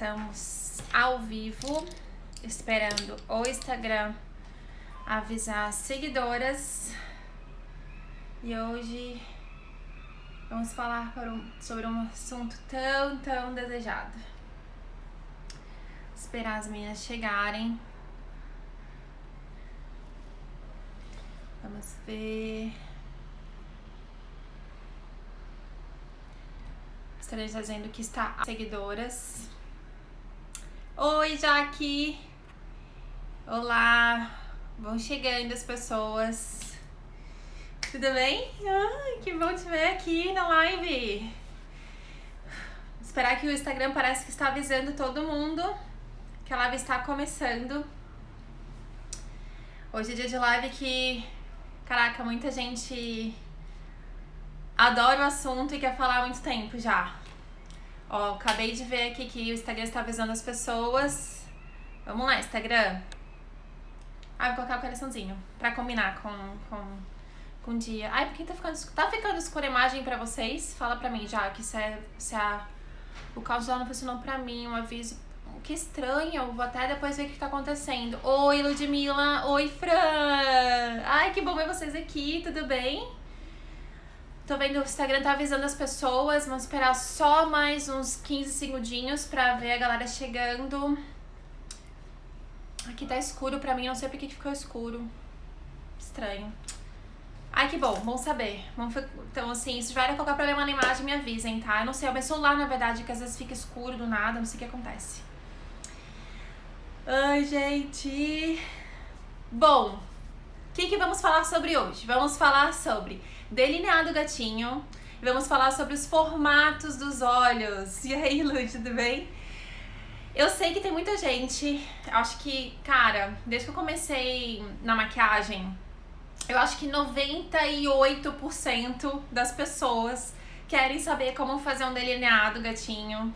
estamos ao vivo, esperando o Instagram avisar as seguidoras. E hoje vamos falar sobre um assunto tão desejado. Esperar as meninas chegarem. Vamos ver. Estarei dizendo que está seguidoras. Oi, Jaque! Olá! Vão chegando as pessoas. Tudo bem? Ai, que bom te ver aqui na live. Esperar que o Instagram parece que está avisando todo mundo que a live está começando. Hoje é dia de live que, caraca, muita gente adora o assunto e quer falar há muito tempo já. Ó, acabei de ver aqui que o Instagram está avisando as pessoas. Vamos lá, Instagram. Vou colocar o coraçãozinho pra combinar com o dia. Ai, por que tá ficando escura a imagem pra vocês? Fala pra mim já, que o countdown não funcionou pra mim, um aviso. Que estranho, eu vou até depois ver o que tá acontecendo. Oi, Ludmilla. Oi, Fran. Ai, que bom ver vocês aqui, tudo bem? Tô vendo o Instagram tá avisando as pessoas. Vamos esperar só mais uns 15 segundinhos pra ver a galera chegando. Aqui tá escuro pra mim, não sei porque que ficou escuro. Estranho. Ai, que bom saber. Então, assim, se tiverem qualquer problema na imagem, me avisem, tá? Eu não sei, é o meu celular, na verdade, que às vezes fica escuro do nada, não sei o que acontece. Ai, gente. Bom, o que vamos falar sobre hoje? Vamos falar sobre delineado gatinho. E vamos falar sobre os formatos dos olhos. E aí, Lu, tudo bem? Eu sei que tem muita gente, acho que, cara, desde que eu comecei na maquiagem, eu acho que 98% das pessoas querem saber como fazer um delineado gatinho,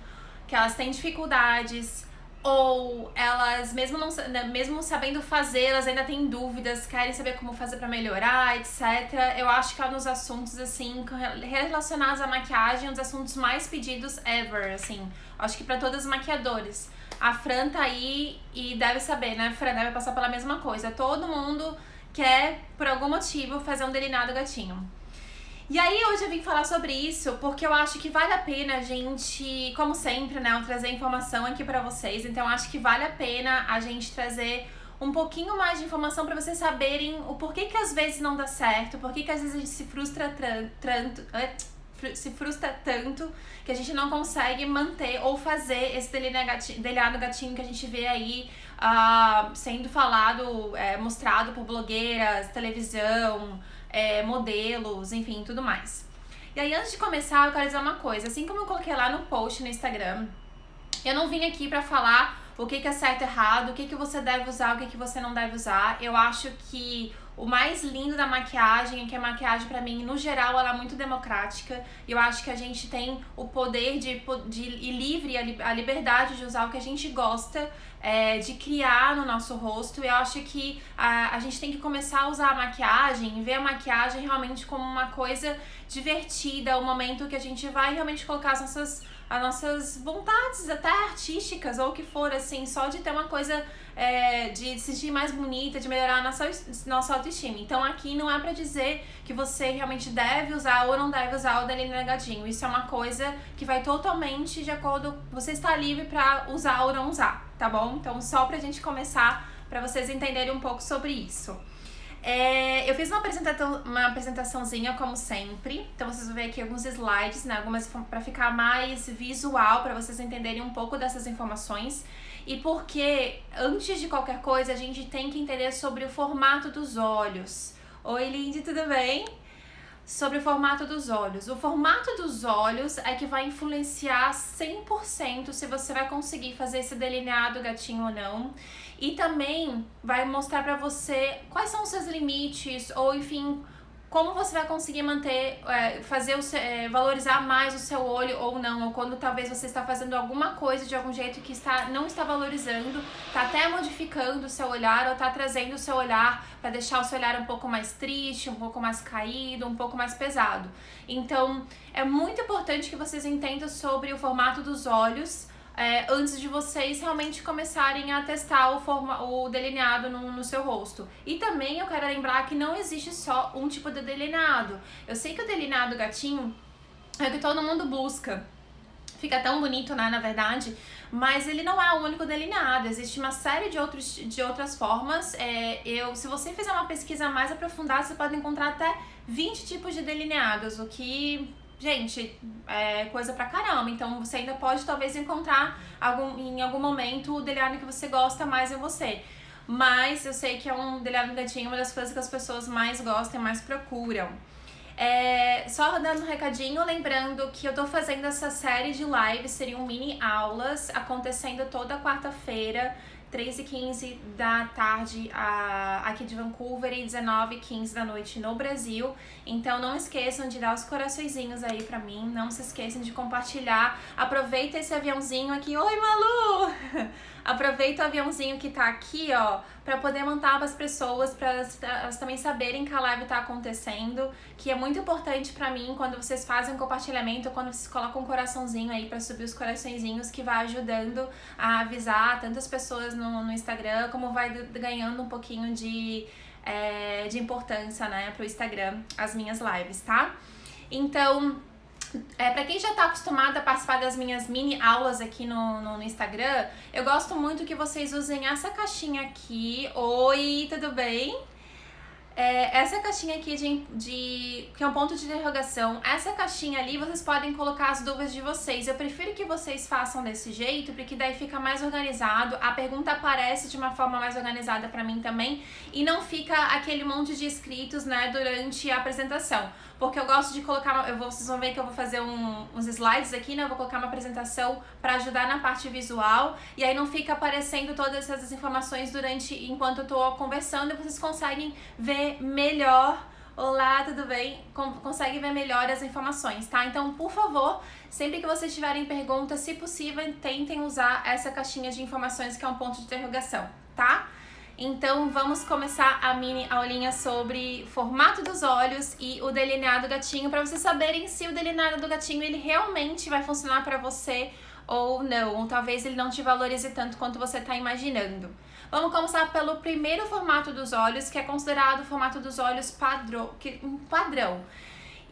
que elas têm dificuldades, ou elas, mesmo sabendo fazer, elas ainda têm dúvidas, querem saber como fazer pra melhorar, etc. Eu acho que é um dos assuntos, assim, relacionados à maquiagem, um dos assuntos mais pedidos ever, assim. Acho que pra todas as maquiadoras. A Fran tá aí e deve saber, né? A Fran deve passar pela mesma coisa. Todo mundo quer, por algum motivo, fazer um delineado gatinho. E aí hoje eu vim falar sobre isso porque eu acho que vale a pena a gente, como sempre, né, eu trazer informação aqui pra vocês. Então acho que vale a pena a gente trazer um pouquinho mais de informação pra vocês saberem o porquê que às vezes não dá certo, porquê que às vezes a gente se frustra tanto que a gente não consegue manter ou fazer esse delineado gatinho que a gente vê aí sendo falado, mostrado por blogueiras, televisão, modelos, enfim, tudo mais. E aí, antes de começar, eu quero dizer uma coisa. Assim como eu coloquei lá no post no Instagram, eu não vim aqui pra falar o que é certo e errado, o que você deve usar, o que você não deve usar. Eu acho que o mais lindo da maquiagem é que a maquiagem, pra mim, no geral, ela é muito democrática. E eu acho que a gente tem o poder de ir livre, a liberdade de usar o que a gente gosta, de criar no nosso rosto. E eu acho que a gente tem que começar a usar a maquiagem e ver a maquiagem realmente como uma coisa divertida, um momento que a gente vai realmente colocar as nossas vontades, até artísticas, ou o que for, assim, só de ter uma coisa de se sentir mais bonita, de melhorar a nossa autoestima. Então aqui não é pra dizer que você realmente deve usar ou não deve usar o delineado gatinho. Isso é uma coisa que vai totalmente de acordo, você está livre pra usar ou não usar, tá bom? Então só pra gente começar, pra vocês entenderem um pouco sobre isso. Eu fiz uma apresentaçãozinha como sempre, então vocês vão ver aqui alguns slides, né, algumas para ficar mais visual, para vocês entenderem um pouco dessas informações. E porque, antes de qualquer coisa, a gente tem que entender sobre o formato dos olhos. Oi, Lindy, tudo bem? Sobre o formato dos olhos. O formato dos olhos é que vai influenciar 100% se você vai conseguir fazer esse delineado gatinho ou não. E também vai mostrar pra você quais são os seus limites, ou enfim, como você vai conseguir manter, valorizar mais o seu olho ou não, ou quando talvez você está fazendo alguma coisa de algum jeito que não está valorizando, está até modificando o seu olhar, ou está trazendo o seu olhar para deixar o seu olhar um pouco mais triste, um pouco mais caído, um pouco mais pesado. Então, é muito importante que vocês entendam sobre o formato dos olhos, antes de vocês realmente começarem a testar o delineado no seu rosto. E também eu quero lembrar que não existe só um tipo de delineado. Eu sei que o delineado gatinho é o que todo mundo busca. Fica tão bonito, né, na verdade, mas ele não é o único delineado. Existe uma série de outras formas. Se você fizer uma pesquisa mais aprofundada, você pode encontrar até 20 tipos de delineados, o que... Gente, é coisa pra caramba. Então você ainda pode talvez encontrar em algum momento o delineado que você gosta mais em você. Mas eu sei que um delineado gatinho é uma das coisas que as pessoas mais gostam e mais procuram. Só dando um recadinho, lembrando que eu tô fazendo essa série de lives, seriam mini aulas, acontecendo toda quarta-feira, 3h15 da tarde aqui de Vancouver e 19h15 da noite no Brasil. Então não esqueçam de dar os coraçõezinhos aí pra mim, não se esqueçam de compartilhar. Aproveita esse aviãozinho aqui. Oi, Malu! Aproveita o aviãozinho que tá aqui, ó, pra poder mandar pras pessoas, pra elas também saberem que a live tá acontecendo, que é muito importante pra mim quando vocês fazem um compartilhamento, quando vocês colocam um coraçãozinho aí pra subir os coraçõezinhos, que vai ajudando a avisar tantas pessoas no Instagram, como vai ganhando um pouquinho de importância, né, pro Instagram, as minhas lives, tá? Então... pra quem já tá acostumado a participar das minhas mini aulas aqui no Instagram, eu gosto muito que vocês usem essa caixinha aqui. Oi, tudo bem? Essa caixinha aqui que é um ponto de interrogação, essa caixinha ali vocês podem colocar as dúvidas de vocês. Eu prefiro que vocês façam desse jeito, porque daí fica mais organizado, a pergunta aparece de uma forma mais organizada pra mim também, e não fica aquele monte de escritos, né, durante a apresentação. Porque eu gosto de colocar, vocês vão ver que eu vou fazer uns slides aqui, né, eu vou colocar uma apresentação pra ajudar na parte visual, e aí não fica aparecendo todas essas informações enquanto eu tô conversando, e vocês conseguem ver melhor. Olá, tudo bem? Consegue ver melhor as informações, tá? Então, por favor, sempre que vocês tiverem perguntas, se possível, tentem usar essa caixinha de informações que é um ponto de interrogação, tá? Então, vamos começar a mini aulinha sobre formato dos olhos e o delineado gatinho, para vocês saberem se o delineado do gatinho ele realmente vai funcionar para você ou não, ou talvez ele não te valorize tanto quanto você está imaginando. Vamos começar pelo primeiro formato dos olhos, que é considerado o formato dos olhos padrão.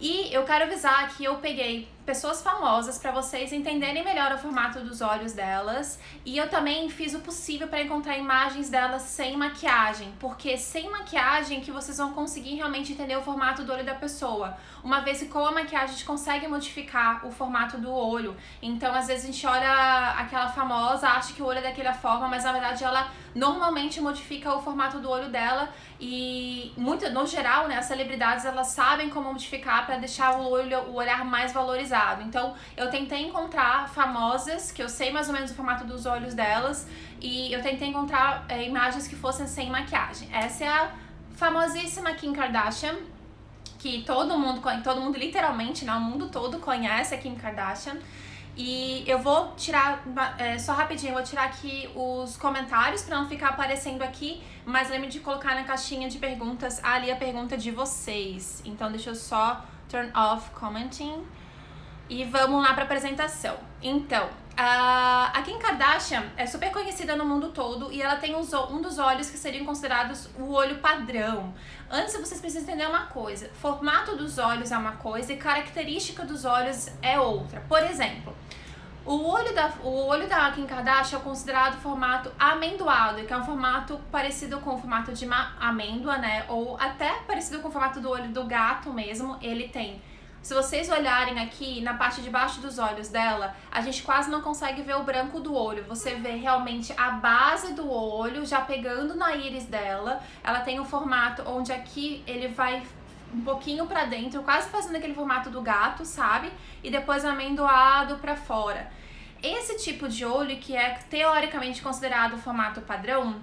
E eu quero avisar que eu peguei pessoas famosas para vocês entenderem melhor o formato dos olhos delas, e eu também fiz o possível para encontrar imagens delas sem maquiagem, porque sem maquiagem que vocês vão conseguir realmente entender o formato do olho da pessoa, uma vez que com a maquiagem a gente consegue modificar o formato do olho. Então às vezes a gente olha aquela famosa, acha que o olho é daquela forma, mas na verdade ela normalmente modifica o formato do olho dela, e no geral, né, as celebridades elas sabem como modificar para deixar o olhar mais valorizado. Então eu tentei encontrar famosas que eu sei mais ou menos o formato dos olhos delas, e eu tentei encontrar imagens que fossem sem maquiagem. Essa é a famosíssima Kim Kardashian, que todo mundo literalmente, né, o mundo todo conhece a Kim Kardashian. E eu vou tirar, só rapidinho, eu vou tirar aqui os comentários pra não ficar aparecendo aqui, mas lembre de colocar na caixinha de perguntas ali a pergunta de vocês. Então deixa eu só turn off commenting e vamos lá pra apresentação. Então, a Kim Kardashian é super conhecida no mundo todo e ela tem um dos olhos que seriam considerados o olho padrão. Antes, vocês precisam entender uma coisa: formato dos olhos é uma coisa e característica dos olhos é outra. Por exemplo, o olho da Kim Kardashian é considerado formato amendoado, que é um formato parecido com o formato de uma amêndoa, né? Ou até parecido com o formato do olho do gato mesmo. Ele tem... Se vocês olharem aqui na parte de baixo dos olhos dela, a gente quase não consegue ver o branco do olho. Você vê realmente a base do olho já pegando na íris dela. Ela tem um formato onde aqui ele vai um pouquinho pra dentro, quase fazendo aquele formato do gato, sabe? E depois amendoado pra fora. Esse tipo de olho, que é teoricamente considerado o formato padrão,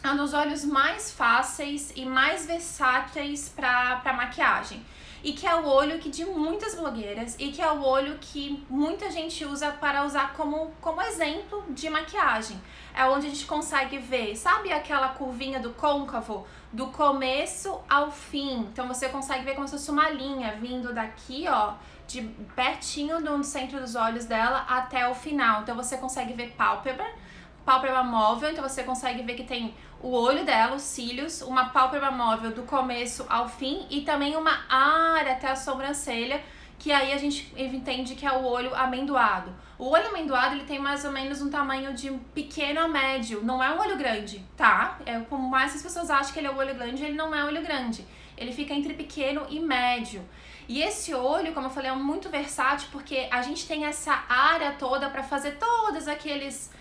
é um dos olhos mais fáceis e mais versáteis pra maquiagem. e que é o olho que de muitas blogueiras e que é o olho que muita gente usa para usar como exemplo de maquiagem. É onde a gente consegue ver, sabe aquela curvinha do côncavo? Do começo ao fim. Então você consegue ver como se fosse uma linha vindo daqui, ó, de pertinho do centro dos olhos dela até o final. Então você consegue ver pálpebra móvel, então você consegue ver que tem o olho dela, os cílios, uma pálpebra móvel do começo ao fim e também uma área até a sobrancelha, que aí a gente entende que é o olho amendoado. O olho amendoado, ele tem mais ou menos um tamanho de pequeno a médio, não é um olho grande, tá? Por mais que as pessoas achem que ele é um olho grande, ele não é um olho grande. Ele fica entre pequeno e médio. E esse olho, como eu falei, é muito versátil porque a gente tem essa área toda para fazer todas aquelas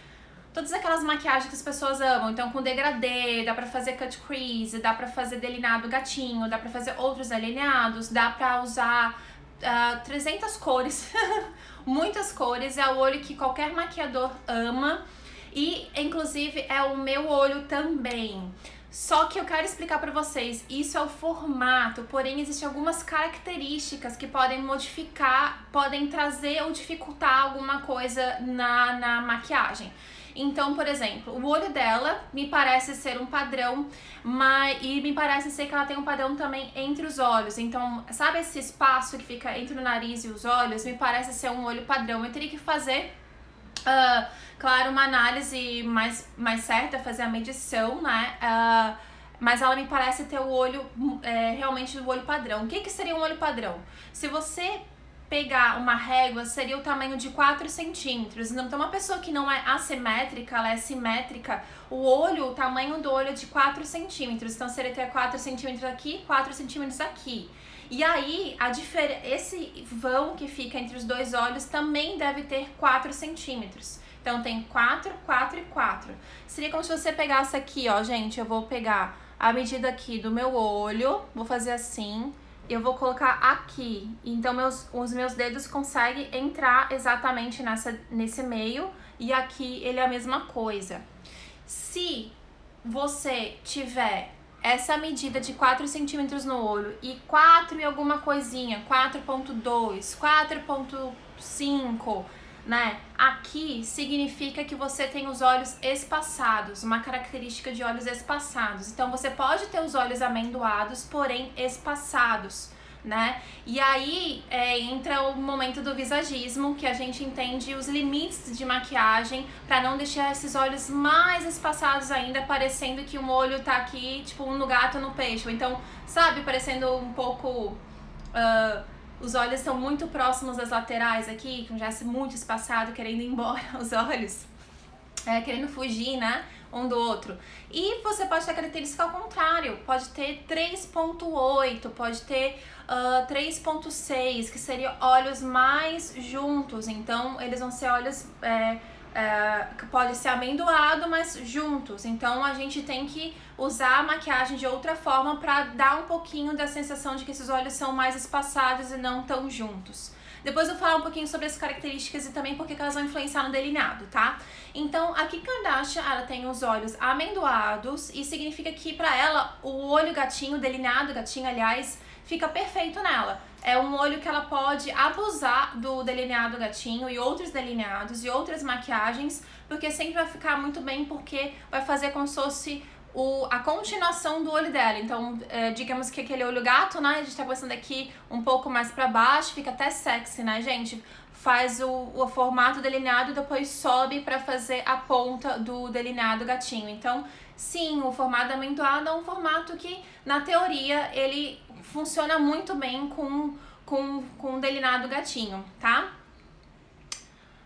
maquiagens que as pessoas amam. Então com degradê, dá pra fazer cut crease, dá pra fazer delineado gatinho, dá pra fazer outros delineados, dá pra usar 300 cores, muitas cores. É o olho que qualquer maquiador ama e inclusive é o meu olho também. Só que eu quero explicar pra vocês, isso é o formato, porém existem algumas características que podem modificar, podem trazer ou dificultar alguma coisa na maquiagem. Então, por exemplo, o olho dela me parece ser um padrão, e me parece ser que ela tem um padrão também entre os olhos. Então, sabe esse espaço que fica entre o nariz e os olhos? Me parece ser um olho padrão. Eu teria que fazer, claro, uma análise mais certa, fazer a medição, né? Mas ela me parece ter o olho, realmente o olho padrão. O que seria um olho padrão? Se você pegar uma régua, seria o tamanho de 4 centímetros. Então, uma pessoa que não é assimétrica, ela é simétrica, o tamanho do olho é de 4 centímetros. Então, seria ter 4 centímetros aqui, 4 centímetros aqui. E aí, esse vão que fica entre os dois olhos também deve ter 4 centímetros. Então, tem 4, 4 e 4. Seria como se você pegasse aqui, ó, gente, eu vou pegar a medida aqui do meu olho, vou fazer assim, eu vou colocar aqui, então os meus dedos conseguem entrar exatamente nesse meio, e aqui ele é a mesma coisa. Se você tiver essa medida de 4 centímetros no olho e 4 e alguma coisinha, 4.2, 4.5, né? Aqui significa que você tem os olhos espaçados, uma característica de olhos espaçados. Então você pode ter os olhos amendoados, porém espaçados, né? E aí entra o momento do visagismo, que a gente entende os limites de maquiagem para não deixar esses olhos mais espaçados ainda, parecendo que um olho tá aqui, tipo um no gato no peixe, ou então, sabe, parecendo um pouco os olhos estão muito próximos das laterais aqui, com já muito espaçado, querendo ir embora os olhos, querendo fugir, né, um do outro. E você pode ter característica ao contrário, pode ter 3.8, pode ter 3.6, que seriam olhos mais juntos. Então, eles vão ser olhos que pode ser amendoado, mas juntos. Então a gente tem que usar a maquiagem de outra forma para dar um pouquinho da sensação de que esses olhos são mais espaçados e não tão juntos. Depois eu vou falar um pouquinho sobre as características e também porque elas vão influenciar no delineado, tá? Então, a Kim Kardashian, ela tem os olhos amendoados e significa que pra ela o olho gatinho, o delineado gatinho, aliás, fica perfeito nela. É um olho que ela pode abusar do delineado gatinho e outros delineados e outras maquiagens, porque sempre vai ficar muito bem, porque vai fazer como se fosse a continuação do olho dela. Então, digamos que aquele olho gato, né, a gente tá começando aqui um pouco mais pra baixo, fica até sexy, né, gente? Faz o formato delineado e depois sobe pra fazer a ponta do delineado gatinho. Então, sim, o formato amendoado é um formato que, na teoria, ele funciona muito bem com delineado gatinho, tá?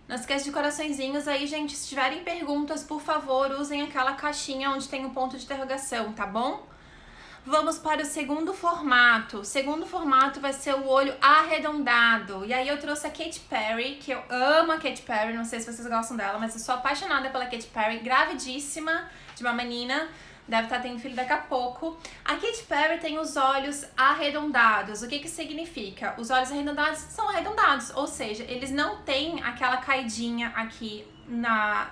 Não esquece de coraçõezinhos aí, gente. Se tiverem perguntas, por favor, usem aquela caixinha onde tem um ponto de interrogação, tá bom? Vamos para o segundo formato. O segundo formato vai ser o olho arredondado. E aí eu trouxe a Katy Perry, que eu amo a Katy Perry, não sei se vocês gostam dela, mas eu sou apaixonada pela Katy Perry, gravidíssima de uma menina, deve estar tendo filho daqui a pouco. A Katy Perry tem os olhos arredondados. O que que significa? Os olhos arredondados são arredondados, ou seja, eles não têm aquela caidinha aqui na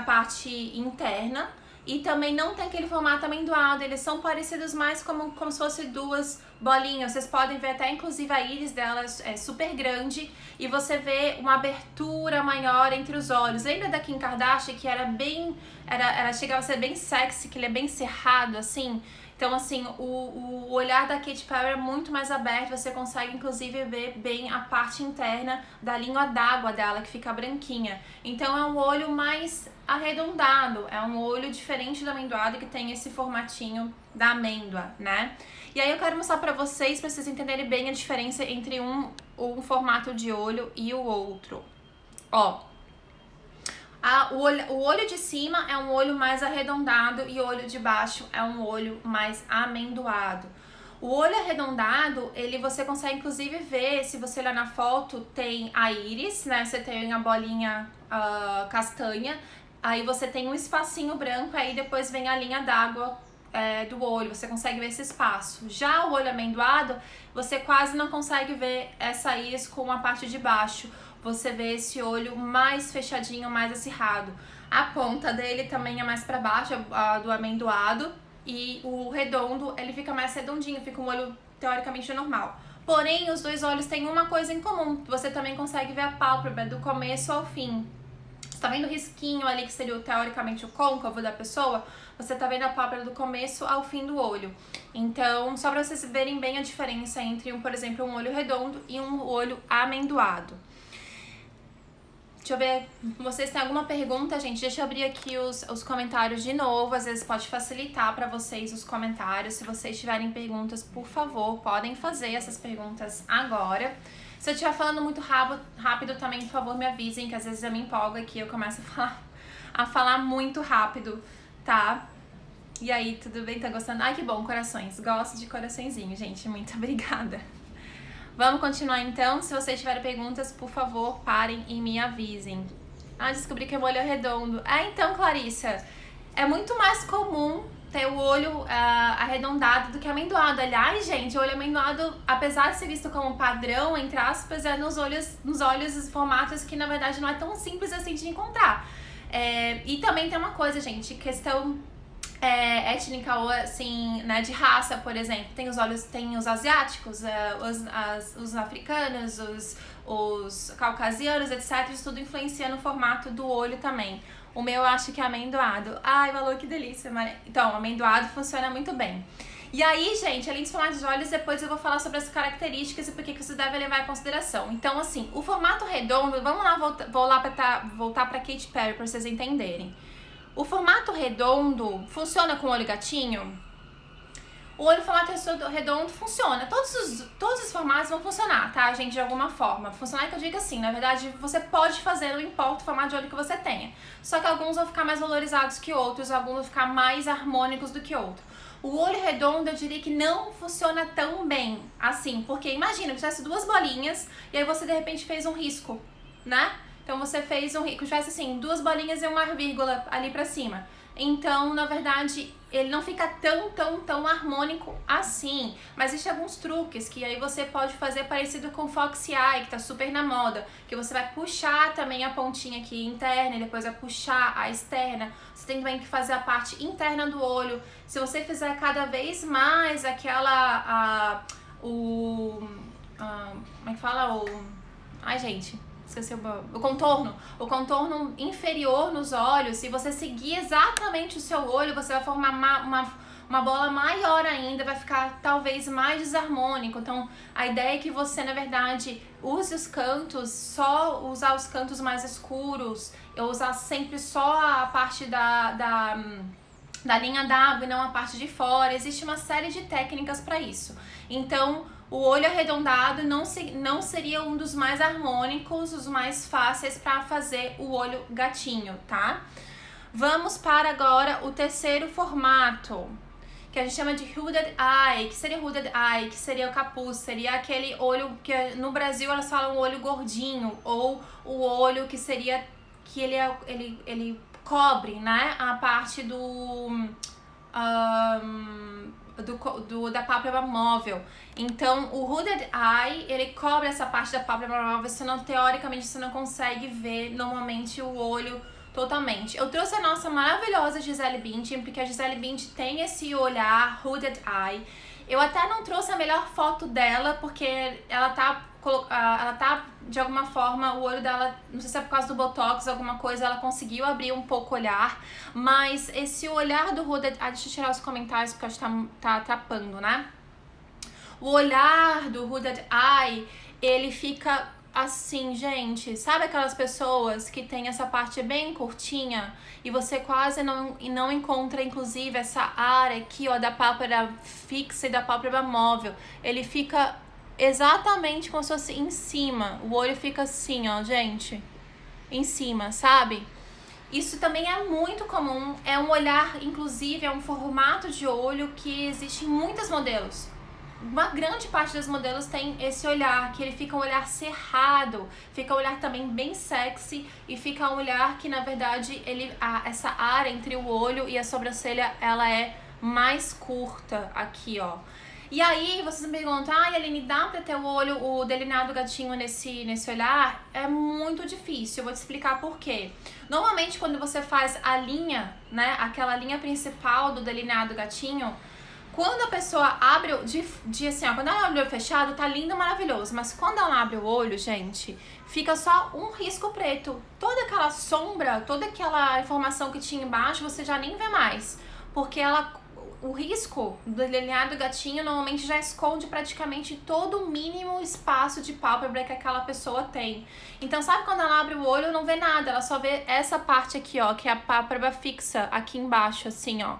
parte interna, e também não tem aquele formato amendoado, eles são parecidos mais como se fossem duas bolinhas. Vocês podem ver até inclusive a íris delas é super grande e você vê uma abertura maior entre os olhos. Lembra da Kim Kardashian que era bem, ela chegava a ser bem sexy, que ele é bem cerrado assim? Então, assim, o olhar da Katy Perry é muito mais aberto, você consegue, inclusive, ver bem a parte interna da língua d'água dela, que fica branquinha. Então, é um olho mais arredondado, é um olho diferente do amendoado, que tem esse formatinho da amêndoa, né? E aí, eu quero mostrar pra vocês entenderem bem a diferença entre um formato de olho e o outro. Ó. O olho de cima é um olho mais arredondado e o olho de baixo é um olho mais amendoado. O olho arredondado, você consegue inclusive ver, se você olhar na foto, tem a íris, né? Você tem a bolinha castanha, aí você tem um espacinho branco, aí depois vem a linha d'água do olho, você consegue ver esse espaço. Já o olho amendoado, você quase não consegue ver essa íris com a parte de baixo. Você vê esse olho mais fechadinho, mais acirrado. A ponta dele também é mais para baixo, a do amendoado. E o redondo, ele fica mais redondinho, fica um olho teoricamente normal. Porém, os dois olhos têm uma coisa em comum. Você também consegue ver a pálpebra do começo ao fim. Você tá vendo o risquinho ali, que seria teoricamente o côncavo da pessoa? Você tá vendo a pálpebra do começo ao fim do olho. Então, só para vocês verem bem a diferença entre, por exemplo, um olho redondo e um olho amendoado. Deixa eu ver, vocês têm alguma pergunta, gente? Deixa eu abrir aqui os comentários de novo, às vezes pode facilitar para vocês os comentários. Se vocês tiverem perguntas, por favor, podem fazer essas perguntas agora. Se eu estiver falando muito rápido também, por favor, me avisem, que às vezes eu me empolgo aqui, eu começo a falar muito rápido, tá? E aí, tudo bem? Tá gostando? Ai, que bom, corações. Gosto de coraçõezinho, gente. Muito obrigada. Vamos continuar então. Se vocês tiverem perguntas, por favor, parem e me avisem. Descobri que o olho é redondo. Então, Clarissa, é muito mais comum ter o olho arredondado do que amendoado. Aliás, gente, o olho amendoado, apesar de ser visto como padrão, entre aspas, é nos olhos os formatos que, na verdade, não é tão simples assim de encontrar. E também tem uma coisa, gente, questão étnica ou assim, né, de raça, por exemplo. Tem os asiáticos, os africanos, os caucasianos, etc. Isso tudo influencia no formato do olho também. O meu eu acho que é amendoado. Ai, Malu, que delícia. Então, amendoado funciona muito bem. E aí, gente, além dos formatos de olhos, depois eu vou falar sobre as características e por que você deve levar em consideração. Então, assim, o formato redondo, vamos lá, voltar pra Katy Perry pra vocês entenderem. O formato redondo funciona com o olho gatinho? O olho formato redondo funciona. Todos os formatos vão funcionar, tá, gente? De alguma forma. Funcionar que eu digo assim, na verdade, você pode fazer, não importa o formato de olho que você tenha. Só que alguns vão ficar mais valorizados que outros, alguns vão ficar mais harmônicos do que outros. O olho redondo, eu diria que não funciona tão bem assim, porque imagina, que tivesse duas bolinhas e aí você de repente fez um risco, né? Então você fez um risco, tivesse assim, duas bolinhas e uma vírgula ali pra cima. Então, na verdade, ele não fica tão harmônico assim. Mas existem alguns truques que aí você pode fazer parecido com o Foxy Eye, que tá super na moda. Que você vai puxar também a pontinha aqui interna e depois vai puxar a externa. Você tem também que fazer a parte interna do olho. Se você fizer cada vez mais como é que fala? Ai, gente... Esqueci o contorno. O contorno inferior nos olhos, se você seguir exatamente o seu olho, você vai formar uma bola maior ainda, vai ficar talvez mais desarmônico. Então, a ideia é que você, na verdade, use os cantos, só usar os cantos mais escuros, ou usar sempre só a parte da linha d'água e não a parte de fora. Existe uma série de técnicas para isso. Então, o olho arredondado não seria um dos mais harmônicos, os mais fáceis para fazer o olho gatinho, tá? Vamos para agora o terceiro formato, que a gente chama de Hooded Eye. Que seria Hooded Eye? Que seria o capuz, seria aquele olho que no Brasil elas falam o olho gordinho, ou o olho que seria que ele cobre, né, a parte da pálpebra móvel. Então, o Hooded Eye, ele cobre essa parte da pálpebra móvel, teoricamente você não consegue ver normalmente o olho totalmente. Eu trouxe a nossa maravilhosa Gisele Bündchen, porque a Gisele Bündchen tem esse olhar hooded eye. Eu até não trouxe a melhor foto dela, porque ela tá, de alguma forma, o olho dela, não sei se é por causa do Botox, alguma coisa, ela conseguiu abrir um pouco o olhar, mas esse olhar do hooded eye, deixa eu tirar os comentários, porque acho que tá atrapando, né? O olhar do hooded eye, ele fica assim, gente, sabe aquelas pessoas que tem essa parte bem curtinha e você quase não encontra, inclusive, essa área aqui, ó, da pálpebra fixa e da pálpebra móvel. Ele fica exatamente como se fosse em cima. O olho fica assim, ó, gente, em cima, sabe? Isso também é muito comum, é um olhar, inclusive, é um formato de olho que existe em muitos modelos. Uma grande parte dos modelos tem esse olhar, que ele fica um olhar cerrado, fica um olhar também bem sexy e fica um olhar que, na verdade, essa área entre o olho e a sobrancelha, ela é mais curta aqui, ó. E aí, vocês me perguntam, Aline, dá pra ter o delineado gatinho nesse olhar? É muito difícil, eu vou te explicar por quê. Normalmente, quando você faz a linha, né, aquela linha principal do delineado gatinho, quando a pessoa abre, assim, ó, quando ela abre o olho fechado, tá lindo, maravilhoso. Mas quando ela abre o olho, gente, fica só um risco preto. Toda aquela sombra, toda aquela informação que tinha embaixo, você já nem vê mais. Porque o risco do delineado gatinho normalmente já esconde praticamente todo o mínimo espaço de pálpebra que aquela pessoa tem. Então, sabe quando ela abre o olho, não vê nada, ela só vê essa parte aqui, ó, que é a pálpebra fixa aqui embaixo, assim, ó.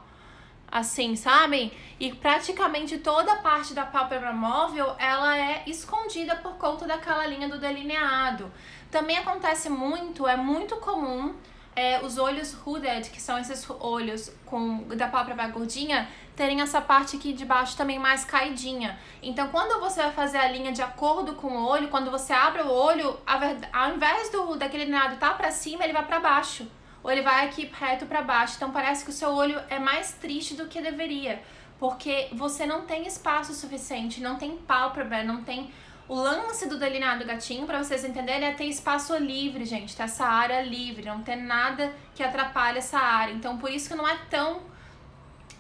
Assim, sabem? E praticamente toda a parte da pálpebra móvel, ela é escondida por conta daquela linha do delineado. Também acontece muito, é muito comum os olhos hooded, que são esses olhos da pálpebra gordinha, terem essa parte aqui de baixo também mais caidinha. Então, quando você vai fazer a linha de acordo com o olho, quando você abre o olho, ao invés daquele delineado tá pra cima, ele vai pra baixo. Ou ele vai aqui reto pra baixo. Então parece que o seu olho é mais triste do que deveria, porque você não tem espaço suficiente, não tem pálpebra, não tem... O lance do delineado gatinho, pra vocês entenderem, é ter espaço livre, gente, ter essa área livre, não ter nada que atrapalhe essa área. Então por isso que não é tão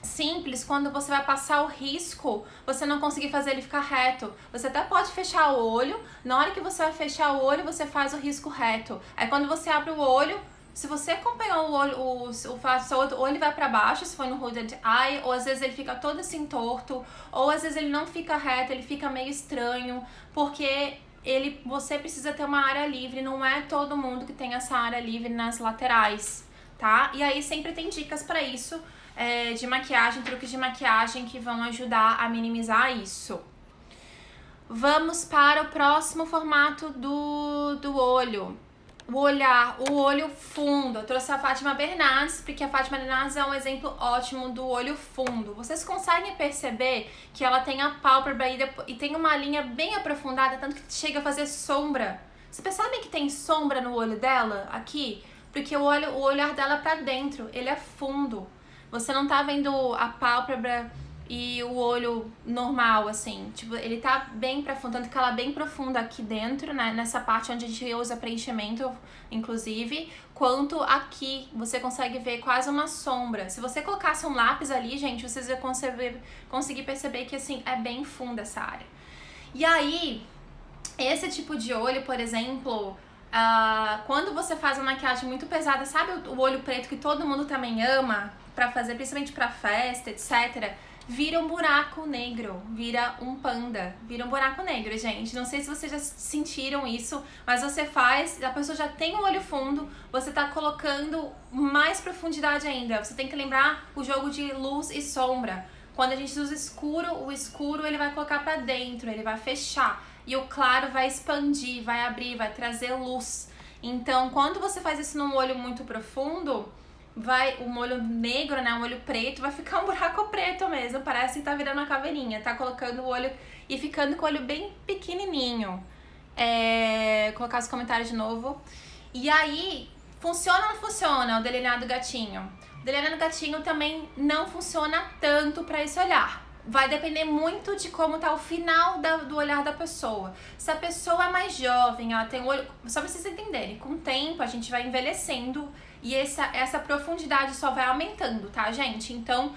simples quando você vai passar o risco, você não conseguir fazer ele ficar reto. Você até pode fechar o olho, na hora que você vai fechar o olho, você faz o risco reto. Aí quando você abre o olho, se você acompanhou o olho, o seu olho vai pra baixo, se for no hooded eye, ou às vezes ele fica todo assim torto, ou às vezes ele não fica reto, ele fica meio estranho, porque você precisa ter uma área livre, não é todo mundo que tem essa área livre nas laterais, tá? E aí sempre tem dicas pra isso, de maquiagem, truques de maquiagem que vão ajudar a minimizar isso. Vamos para o próximo formato do olho. O olho fundo. Eu trouxe a Fátima Bernardes, porque a Fátima Bernardes é um exemplo ótimo do olho fundo. Vocês conseguem perceber que ela tem a pálpebra e tem uma linha bem aprofundada, tanto que chega a fazer sombra. Vocês percebem que tem sombra no olho dela, aqui? Porque o olhar dela é pra dentro, ele é fundo. Você não tá vendo a pálpebra e o olho normal, assim, tipo, ele tá bem profundo, tanto que ela é bem profunda aqui dentro, né, nessa parte onde a gente usa preenchimento, inclusive, quanto aqui, você consegue ver quase uma sombra. Se você colocasse um lápis ali, gente, vocês vão conseguir perceber que, assim, é bem funda essa área. E aí, esse tipo de olho, por exemplo, quando você faz uma maquiagem muito pesada, sabe o olho preto que todo mundo também ama pra fazer, principalmente pra festa, etc., vira um buraco negro, vira um panda, vira um buraco negro, gente. Não sei se vocês já sentiram isso, mas você faz, a pessoa já tem um olho fundo, você tá colocando mais profundidade ainda. Você tem que lembrar o jogo de luz e sombra. Quando a gente usa escuro, o escuro ele vai colocar pra dentro, ele vai fechar. E o claro vai expandir, vai abrir, vai trazer luz. Então, quando você faz isso num olho muito profundo, um olho negro, né, um olho preto, vai ficar um buraco preto mesmo, parece que tá virando uma caveirinha, tá colocando o olho e ficando com o olho bem pequenininho. Colocar os comentários de novo. E aí, funciona ou não funciona o delineado gatinho? O delineado gatinho também não funciona tanto pra esse olhar. Vai depender muito de como tá o final do olhar da pessoa. Se a pessoa é mais jovem, ela tem o olho... Só pra vocês entenderem, com o tempo a gente vai envelhecendo E essa profundidade só vai aumentando, tá, gente? Então,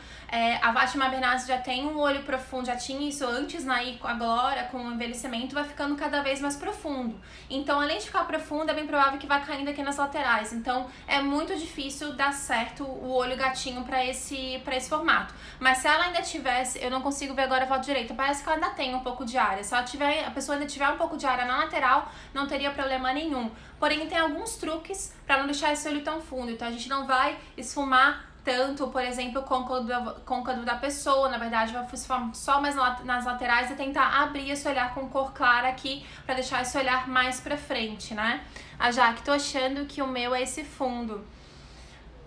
a Fátima Bernardes já tem um olho profundo, já tinha isso antes, né? E agora, com o envelhecimento, vai ficando cada vez mais profundo. Então, além de ficar profundo, é bem provável que vai caindo aqui nas laterais. Então, é muito difícil dar certo o olho gatinho pra esse formato. Mas se ela ainda tivesse, eu não consigo ver agora a foto direita, parece que ela ainda tem um pouco de área. Se ela tiver, a pessoa ainda tiver um pouco de área na lateral, não teria problema nenhum. Porém, tem alguns truques pra não deixar esse olho tão fundo. Então, a gente não vai esfumar tanto, por exemplo, o côncavo da pessoa. Na verdade, vai esfumar só mais nas laterais e tentar abrir esse olhar com cor clara aqui pra deixar esse olhar mais pra frente, né? A Jaque, tô achando que o meu é esse fundo.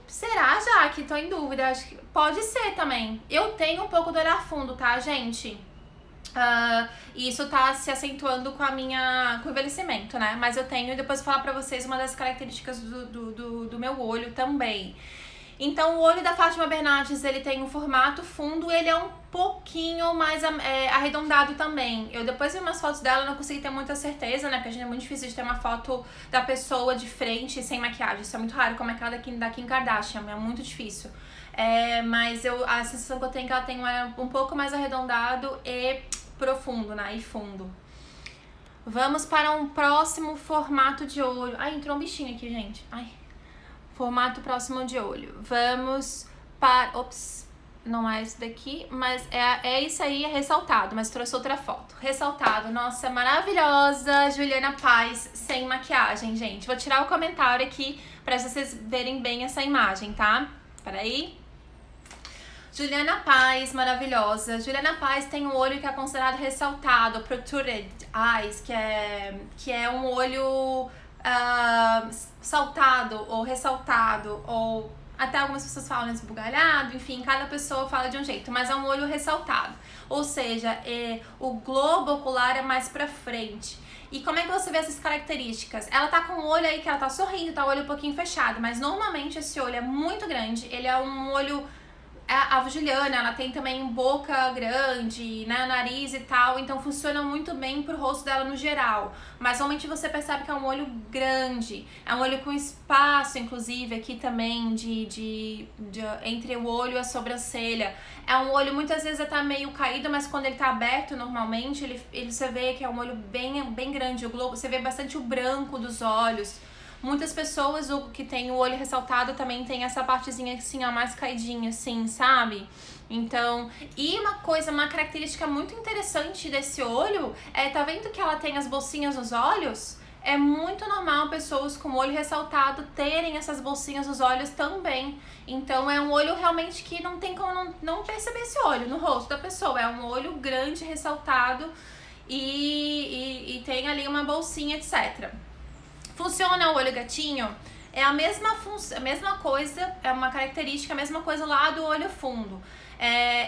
Será, Jaque? Tô em dúvida. Acho que pode ser também. Eu tenho um pouco do olhar fundo, tá, gente? E isso tá se acentuando com o envelhecimento, né? Mas eu tenho, e depois vou falar pra vocês uma das características do meu olho também. Então, o olho da Fátima Bernardes, ele tem um formato fundo, ele é um pouquinho mais arredondado também. Eu depois vi umas fotos dela, não consegui ter muita certeza, né? Porque a gente é muito difícil de ter uma foto da pessoa de frente, sem maquiagem. Isso é muito raro, como é aquela da Kim Kardashian, é muito difícil. Mas a sensação que eu tenho é que ela tem um pouco mais arredondado e profundo, né? E fundo. Vamos para um próximo formato de olho. Ai, entrou um bichinho aqui, gente. Ai. Formato próximo de olho. Vamos para... Ops, não é esse daqui, mas é isso aí, é ressaltado, mas trouxe outra foto. Ressaltado, nossa, maravilhosa Juliana Paz, sem maquiagem, gente. Vou tirar o comentário aqui para vocês verem bem essa imagem, tá? Peraí. Juliana Paz, maravilhosa. Juliana Paz tem um olho que é considerado ressaltado, protruded eyes, que é um olho saltado ou ressaltado, ou até algumas pessoas falam esbugalhado, enfim, cada pessoa fala de um jeito, mas é um olho ressaltado. Ou seja, o globo ocular é mais pra frente. E como é que você vê essas características? Ela tá com o olho aí que ela tá sorrindo, tá o olho um pouquinho fechado, mas normalmente esse olho é muito grande, ele é um olho... A Juliana, ela tem também boca grande, né, nariz e tal, então funciona muito bem pro rosto dela no geral. Mas normalmente você percebe que é um olho grande, é um olho com espaço, inclusive, aqui também, entre o olho e a sobrancelha. É um olho, muitas vezes, até meio caído, mas quando ele tá aberto, normalmente, você vê que é um olho bem grande, o globo, você vê bastante o branco dos olhos. Muitas pessoas que tem o olho ressaltado também tem essa partezinha assim, ó, mais caidinha, assim, sabe? Então, e uma característica muito interessante desse olho tá vendo que ela tem as bolsinhas nos olhos? É muito normal pessoas com o olho ressaltado terem essas bolsinhas nos olhos também. Então, é um olho realmente que não tem como não perceber esse olho no rosto da pessoa. É um olho grande, ressaltado e tem ali uma bolsinha, etc. Funciona o olho gatinho? É a mesma coisa, é uma característica, a mesma coisa lá do olho fundo.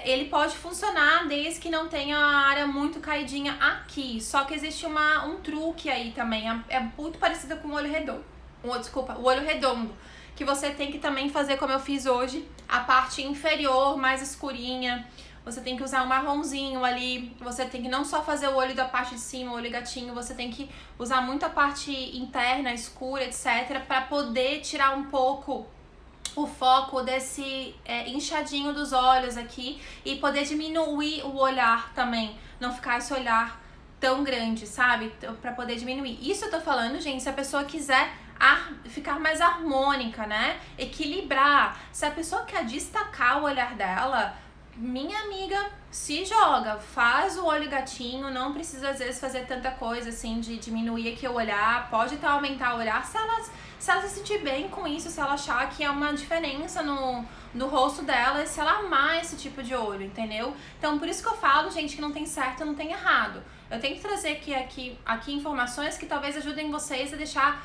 Ele pode funcionar desde que não tenha a área muito caidinha aqui. Só que existe um truque aí também. É muito parecido com o olho redondo. O olho redondo. Que você tem que também fazer como eu fiz hoje. A parte inferior mais escurinha. Você tem que usar um marronzinho ali, você tem que não só fazer o olho da parte de cima, o olho gatinho, você tem que usar muito a parte interna, escura, etc, para poder tirar um pouco o foco desse inchadinho dos olhos aqui e poder diminuir o olhar também, não ficar esse olhar tão grande, sabe? Para poder diminuir. Isso eu tô falando, gente, se a pessoa quiser ficar mais harmônica, né? Equilibrar. Se a pessoa quer destacar o olhar dela, minha amiga, se joga, faz o olho gatinho, não precisa às vezes fazer tanta coisa assim de diminuir aqui o olhar, pode até aumentar o olhar se ela se sentir bem com isso, se ela achar que é uma diferença no rosto dela, se ela amar esse tipo de olho, entendeu? Então por isso que eu falo, gente, que não tem certo e não tem errado. Eu tenho que trazer aqui informações que talvez ajudem vocês a deixar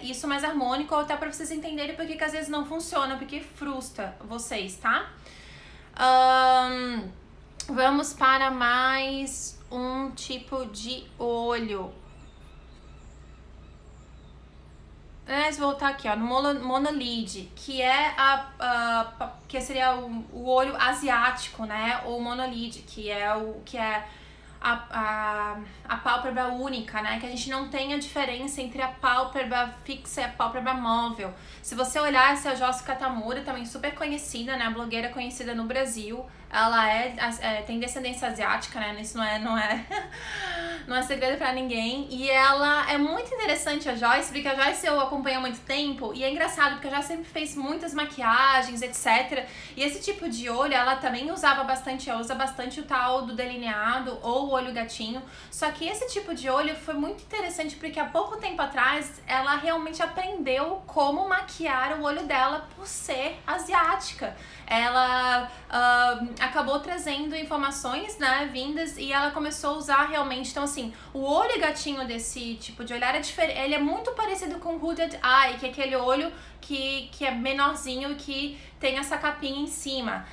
isso mais harmônico, ou até pra vocês entenderem porque que às vezes não funciona, porque frustra vocês, tá? Vamos para mais um tipo de olho. Vou voltar aqui, ó, no monolide, que que seria o olho asiático, né? Ou monolide, que é a pálpebra única, né? Que a gente não tem a diferença entre a pálpebra fixa e a pálpebra móvel. Se você olhar, essa é a Joyce Katamura, também super conhecida, né? Blogueira conhecida no Brasil. Ela tem descendência asiática, né? Isso não é segredo pra ninguém. E ela é muito interessante, a Joyce, porque a Joyce eu acompanho há muito tempo. E é engraçado, porque a Joyce sempre fez muitas maquiagens, etc. E esse tipo de olho, ela também usa bastante o tal do delineado ou o olho gatinho. Só que esse tipo de olho foi muito interessante, porque há pouco tempo atrás, ela realmente aprendeu como maquiar o olho dela por ser asiática. Ela acabou trazendo informações, né, vindas, e ela começou a usar realmente. Então, assim, o olho gatinho desse tipo de olhar é diferente. Ele é muito parecido com o hooded eye, que é aquele olho que é menorzinho e que tem essa capinha em cima.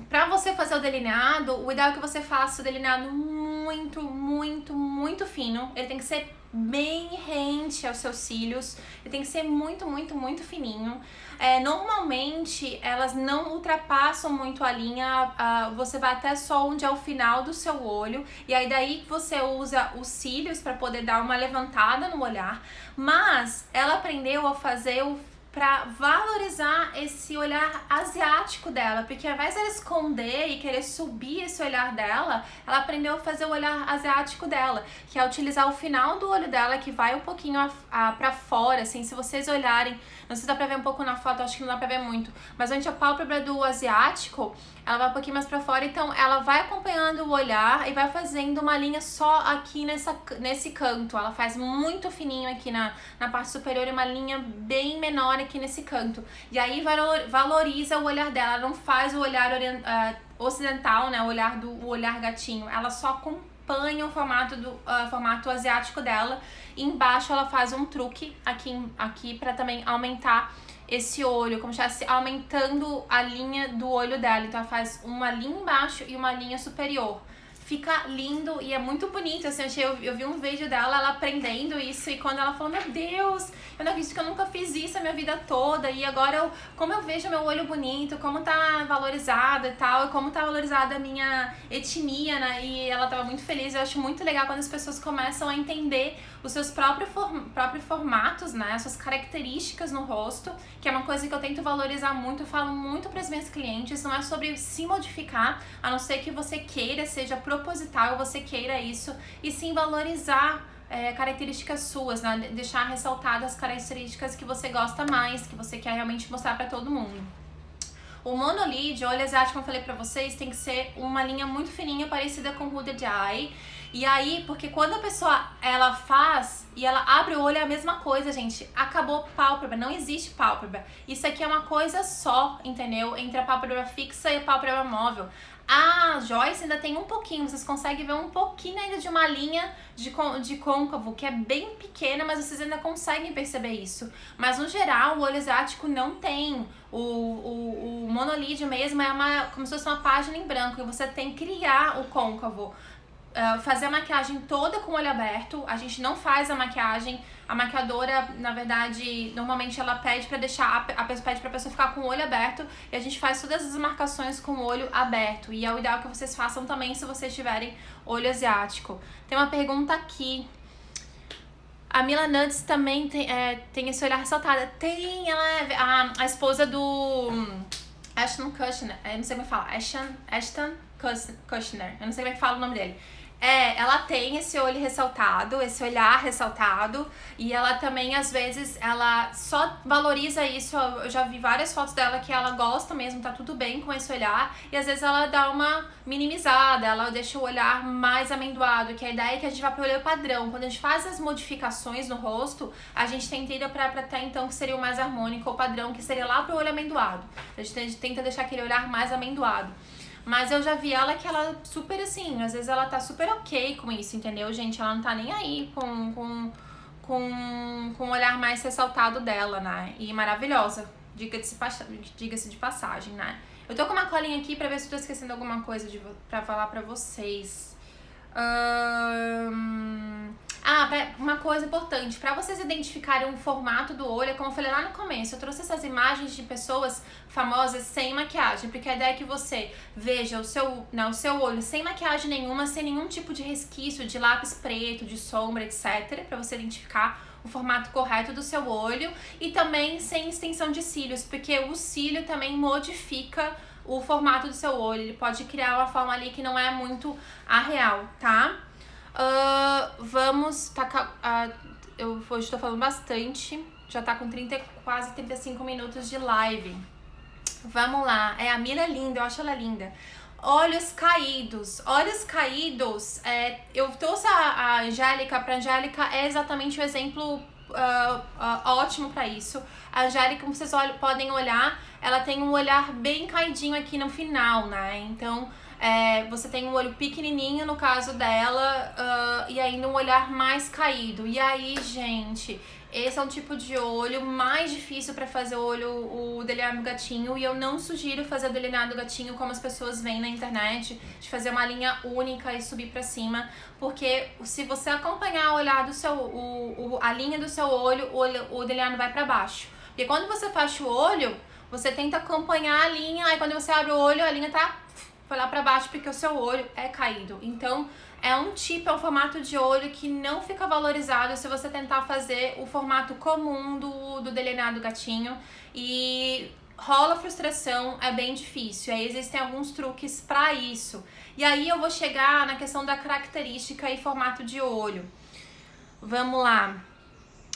Pra você fazer o delineado, o ideal é que você faça o delineado muito, muito, muito fino. Ele tem que ser bem rente aos seus cílios. Ele tem que ser muito, muito, muito fininho. Normalmente, elas não ultrapassam muito a linha. Você vai até só onde é o final do seu olho. E aí, daí você usa os cílios para poder dar uma levantada no olhar. Mas ela aprendeu a fazer pra valorizar esse olhar asiático dela, porque ao invés de ela esconder e querer subir esse olhar dela, ela aprendeu a fazer o olhar asiático dela, que é utilizar o final do olho dela, que vai um pouquinho pra fora, assim, se vocês olharem, não sei se dá pra ver um pouco na foto, acho que não dá pra ver muito, mas onde a pálpebra do asiático, ela vai um pouquinho mais pra fora, então ela vai acompanhando o olhar e vai fazendo uma linha só aqui nesse canto. Ela faz muito fininho aqui na parte superior e uma linha bem menor aqui nesse canto. E aí valoriza o olhar dela, ela não faz o olhar ocidental, né, o olhar gatinho, ela só acompanha o formato asiático dela. E embaixo ela faz um truque aqui pra também aumentar esse olho, como se estivesse aumentando a linha do olho dela. Então ela faz uma linha embaixo e uma linha superior. Fica lindo e é muito bonito, assim, eu vi um vídeo dela, ela aprendendo isso, e quando ela falou, meu Deus, eu não acredito que eu nunca fiz isso a minha vida toda, e agora como eu vejo meu olho bonito, como tá valorizado e tal, e como tá valorizada a minha etnia, né, e ela tava muito feliz. Eu acho muito legal quando as pessoas começam a entender os seus próprios formatos, né, as suas características no rosto, que é uma coisa que eu tento valorizar muito, eu falo muito para as minhas clientes, não é sobre se modificar, a não ser que você queira, seja proposital, você queira isso, e sim valorizar características suas, né? Deixar ressaltadas as características que você gosta mais, que você quer realmente mostrar para todo mundo. O monolid, olho asiático, como eu falei pra vocês, tem que ser uma linha muito fininha, parecida com o hooded eye. E aí, porque quando a pessoa, ela faz e ela abre o olho, é a mesma coisa, gente. Acabou pálpebra, não existe pálpebra. Isso aqui é uma coisa só, entendeu? Entre a pálpebra fixa e a pálpebra móvel. A Joyce ainda tem um pouquinho, vocês conseguem ver um pouquinho ainda de uma linha de côncavo, que é bem pequena, mas vocês ainda conseguem perceber isso. Mas no geral, o olho asiático não tem. O monolid mesmo é como se fosse uma página em branco, e você tem que criar o côncavo. Fazer a maquiagem toda com o olho aberto. A gente não faz a maquiagem. A maquiadora, na verdade, normalmente ela pede pra deixar, pede pra pessoa ficar com o olho aberto, e a gente faz todas as marcações com o olho aberto. E é o ideal que vocês façam também se vocês tiverem olho asiático. Tem uma pergunta aqui. A Mila Nuts também tem esse olhar ressaltado. Tem, ela é a esposa do Ashton Kutcher, eu não sei como é que fala, Ashton Kutcher, eu não sei como é que fala o nome dele. Ela tem esse olho ressaltado, esse olhar ressaltado, e ela também, às vezes, ela só valoriza isso. Eu já vi várias fotos dela que ela gosta mesmo, tá tudo bem com esse olhar, e às vezes ela dá uma minimizada, ela deixa o olhar mais amendoado, que a ideia é que a gente vá pro olho padrão. Quando a gente faz as modificações no rosto, a gente tenta ir pra até então que seria o mais harmônico, ou padrão, que seria lá pro olho amendoado. A gente tenta deixar aquele olhar mais amendoado. Mas eu já vi ela que ela super assim, às vezes ela tá super ok com isso, entendeu, gente? Ela não tá nem aí com o olhar mais ressaltado dela, né? E maravilhosa, diga-se de passagem, né? Eu tô com uma colinha aqui pra ver se eu tô esquecendo alguma coisa pra falar pra vocês. Uma coisa importante, para vocês identificarem o formato do olho, como eu falei lá no começo, eu trouxe essas imagens de pessoas famosas sem maquiagem, porque a ideia é que você veja o seu olho sem maquiagem nenhuma, sem nenhum tipo de resquício de lápis preto, de sombra, etc, para você identificar o formato correto do seu olho, e também sem extensão de cílios, porque o cílio também modifica o formato do seu olho, ele pode criar uma forma ali que não é muito a real, tá? Vamos tacar. Eu hoje estou falando bastante. Já tá com quase 35 minutos de live. Vamos lá. A Mila é linda, eu acho ela linda. Olhos caídos. Olhos caídos. Eu trouxe a Angélica. Pra Angélica é exatamente o exemplo ótimo pra isso. A Angélica, como vocês podem olhar, ela tem um olhar bem caidinho aqui no final, né? Então, você tem um olho pequenininho no caso dela, e ainda um olhar mais caído. E aí, gente, esse é um tipo de olho mais difícil pra fazer o delineado gatinho, e eu não sugiro fazer o delineado gatinho como as pessoas veem na internet, de fazer uma linha única e subir pra cima, porque se você acompanhar o olhar do a linha do seu olho, o delineado vai pra baixo. Porque quando você fecha o olho, você tenta acompanhar a linha, aí quando você abre o olho, a linha foi lá pra baixo porque o seu olho é caído. Então, é um formato de olho que não fica valorizado se você tentar fazer o formato comum do delineado gatinho. E rola frustração, é bem difícil. Aí existem alguns truques pra isso. E aí eu vou chegar na questão da característica e formato de olho. Vamos lá.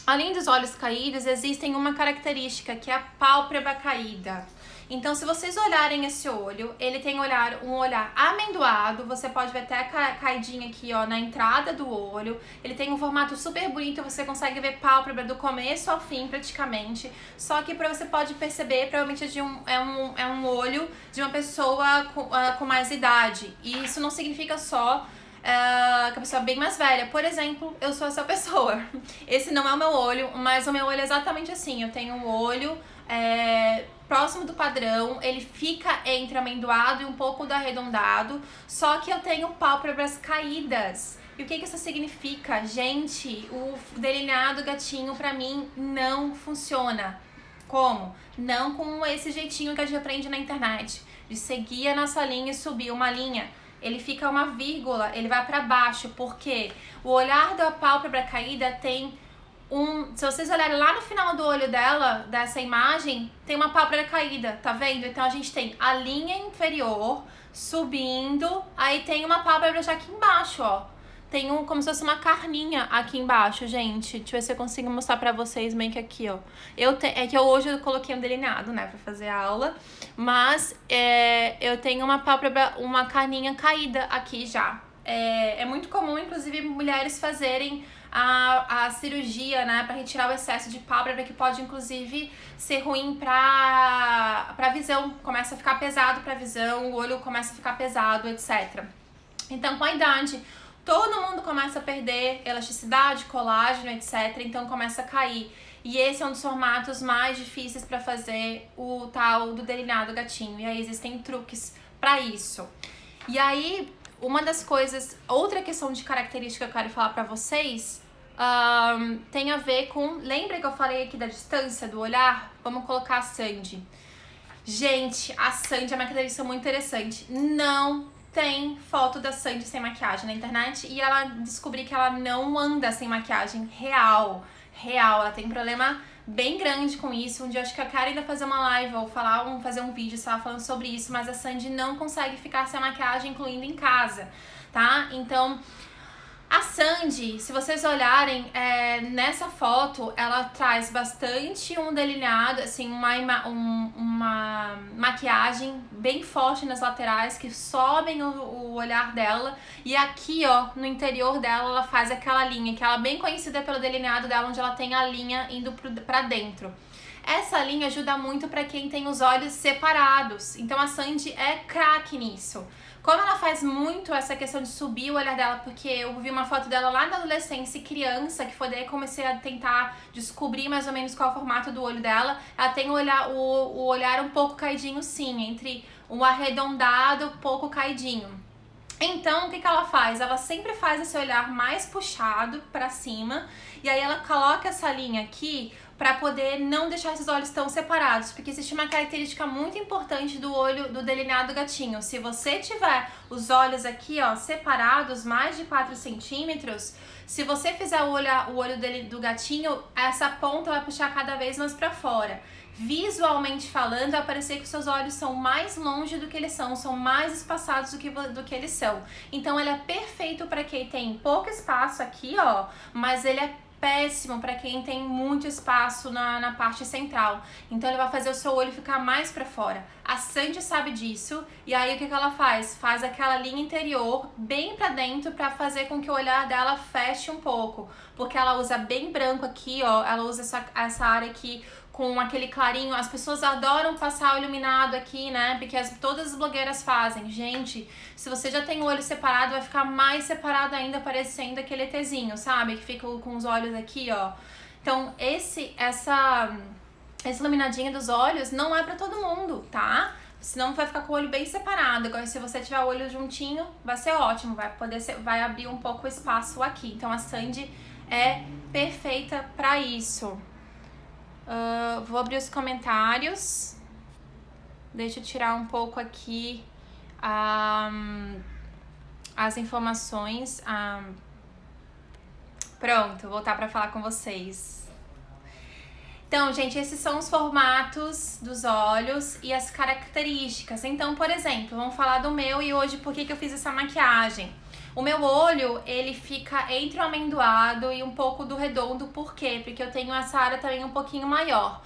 Além dos olhos caídos, existem uma característica que é a pálpebra caída. Então, se vocês olharem esse olho, ele tem um olhar amendoado, você pode ver até a caidinha aqui, ó, na entrada do olho. Ele tem um formato super bonito, você consegue ver pálpebra do começo ao fim, praticamente. Só que você pode perceber, provavelmente é um olho de uma pessoa com mais idade. E isso não significa só que a pessoa é bem mais velha. Por exemplo, eu sou essa pessoa. Esse não é o meu olho, mas o meu olho é exatamente assim. Eu tenho um olho próximo do padrão, ele fica entre amendoado e um pouco do arredondado, só que eu tenho pálpebras caídas. E o que isso significa? Gente, o delineado gatinho pra mim não funciona. Como? Não com esse jeitinho que a gente aprende na internet, de seguir a nossa linha e subir uma linha. Ele fica uma vírgula, ele vai pra baixo, porque o olhar da pálpebra caída tem se vocês olharem lá no final do olho dela, dessa imagem, tem uma pálpebra caída, tá vendo? Então a gente tem a linha inferior subindo, aí tem uma pálpebra já aqui embaixo, ó. Tem como se fosse uma carninha aqui embaixo, gente. Deixa eu ver se eu consigo mostrar pra vocês meio que aqui, ó. Hoje eu coloquei um delineado, né, pra fazer a aula. Mas eu tenho uma pálpebra, uma carninha caída aqui já. É muito comum, inclusive, mulheres fazerem a cirurgia, né, pra retirar o excesso de pálpebra, que pode, inclusive, ser ruim pra visão. Começa a ficar pesado pra visão, o olho começa a ficar pesado, etc. Então, com a idade, todo mundo começa a perder elasticidade, colágeno, etc. Então, começa a cair. E esse é um dos formatos mais difíceis pra fazer o tal do delineado gatinho. E aí, existem truques pra isso. E aí, outra questão de característica que eu quero falar pra vocês tem a ver com... Lembra que eu falei aqui da distância do olhar? Vamos colocar a Sandy. Gente, a Sandy é uma característica muito interessante. Não tem foto da Sandy sem maquiagem na internet, e descobri que ela não anda sem maquiagem real. Ela tem um problema bem grande com isso. Um dia acho que eu quero ainda fazer uma live ou fazer um vídeo falando sobre isso, mas a Sandy não consegue ficar sem maquiagem, incluindo em casa, tá? Então, a Sandy, se vocês olharem nessa foto, ela traz bastante um delineado, assim, uma maquiagem bem forte nas laterais, que sobem o olhar dela. E aqui, ó, no interior dela, ela faz aquela linha, que ela é bem conhecida pelo delineado dela, onde ela tem a linha indo pra dentro. Essa linha ajuda muito pra quem tem os olhos separados. Então a Sandy é craque nisso. Como ela faz muito essa questão de subir o olhar dela, porque eu vi uma foto dela lá na adolescência e criança, que foi daí que comecei a tentar descobrir mais ou menos qual é o formato do olho dela. Ela tem o olhar um pouco caidinho, sim, entre um arredondado, pouco caidinho. Então, o que ela faz? Ela sempre faz esse olhar mais puxado pra cima, e aí ela coloca essa linha aqui pra poder não deixar esses olhos tão separados, porque existe uma característica muito importante do olho do delineado do gatinho. Se você tiver os olhos aqui, ó, separados mais de 4 centímetros, se você fizer o olho do gatinho, essa ponta vai puxar cada vez mais pra fora. Visualmente falando, vai parecer que os seus olhos são mais longe do que eles são mais espaçados do que eles são. Então ele é perfeito para quem tem pouco espaço aqui, ó, mas ele é péssimo para quem tem muito espaço na parte central. Então ele vai fazer o seu olho ficar mais para fora. A Sandy sabe disso, e aí o que ela faz? Faz aquela linha interior bem para dentro para fazer com que o olhar dela feche um pouco, porque ela usa bem branco aqui, ó, ela usa essa área aqui com aquele clarinho. As pessoas adoram passar o iluminado aqui, né? Porque todas as blogueiras fazem. Gente, se você já tem o olho separado, vai ficar mais separado ainda, parecendo aquele ETzinho, sabe? Que fica com os olhos aqui, ó. Então, essa iluminadinha dos olhos não é pra todo mundo, tá? Senão vai ficar com o olho bem separado. Agora, se você tiver o olho juntinho, vai ser ótimo. Vai abrir um pouco o espaço aqui. Então, a Sandy é perfeita pra isso. Vou abrir os comentários. Deixa eu tirar um pouco aqui as informações. Pronto, vou voltar para falar com vocês. Então, gente, esses são os formatos dos olhos e as características. Então, por exemplo, vamos falar do meu e hoje por que eu fiz essa maquiagem. O meu olho, ele fica entre o amendoado e um pouco do redondo. Por quê? Porque eu tenho essa área também um pouquinho maior.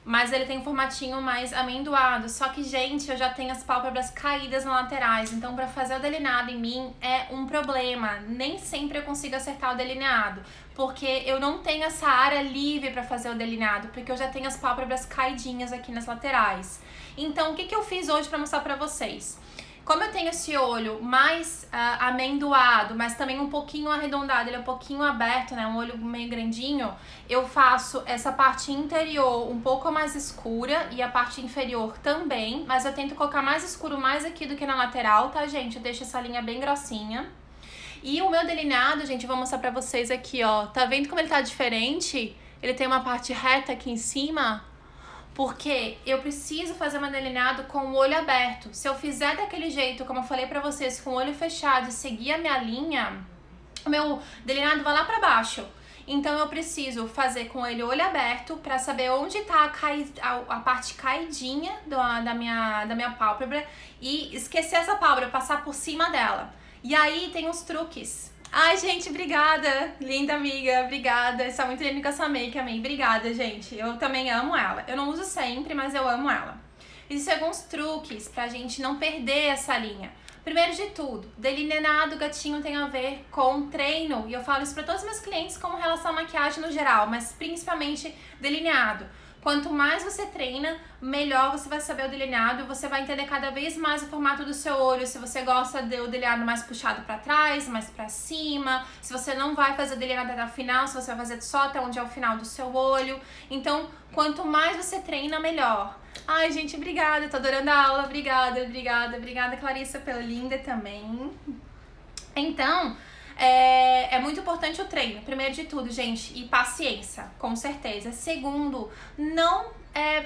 Mas ele tem um formatinho mais amendoado. Só que, gente, eu já tenho as pálpebras caídas nas laterais. Então, pra fazer o delineado em mim é um problema. Nem sempre eu consigo acertar o delineado, porque eu não tenho essa área livre pra fazer o delineado, porque eu já tenho as pálpebras caidinhas aqui nas laterais. Então, o que eu fiz hoje pra mostrar pra vocês? Como eu tenho esse olho mais amendoado, mas também um pouquinho arredondado, ele é um pouquinho aberto, né, um olho meio grandinho, eu faço essa parte interior um pouco mais escura e a parte inferior também, mas eu tento colocar mais escuro mais aqui do que na lateral, tá, gente? Eu deixo essa linha bem grossinha. E o meu delineado, gente, eu vou mostrar pra vocês aqui, ó. Tá vendo como ele tá diferente? Ele tem uma parte reta aqui em cima, porque eu preciso fazer um delineado com o olho aberto. Se eu fizer daquele jeito, como eu falei pra vocês, com o olho fechado e seguir a minha linha, o meu delineado vai lá pra baixo. Então eu preciso fazer com ele olho aberto pra saber onde tá a parte caidinha da minha pálpebra e esquecer essa pálpebra, passar por cima dela. E aí tem uns truques. Ai, gente, obrigada. Linda amiga, obrigada. Está muito linda com essa make, amei. Obrigada, gente. Eu também amo ela. Eu não uso sempre, mas eu amo ela. Existem alguns truques pra gente não perder essa linha. Primeiro de tudo, delineado gatinho tem a ver com treino. E eu falo isso pra todos os meus clientes com relação à maquiagem no geral, mas principalmente delineado. Quanto mais você treina, melhor você vai saber o delineado, você vai entender cada vez mais o formato do seu olho, se você gosta do delineado mais puxado pra trás, mais pra cima, se você não vai fazer o delineado até o final, se você vai fazer só até onde é o final do seu olho. Então, quanto mais você treina, melhor. Ai, gente, obrigada, tô adorando a aula, obrigada, Clarissa, pela linda também. Então, é muito importante o treino, primeiro de tudo, gente, e paciência, com certeza. Segundo, não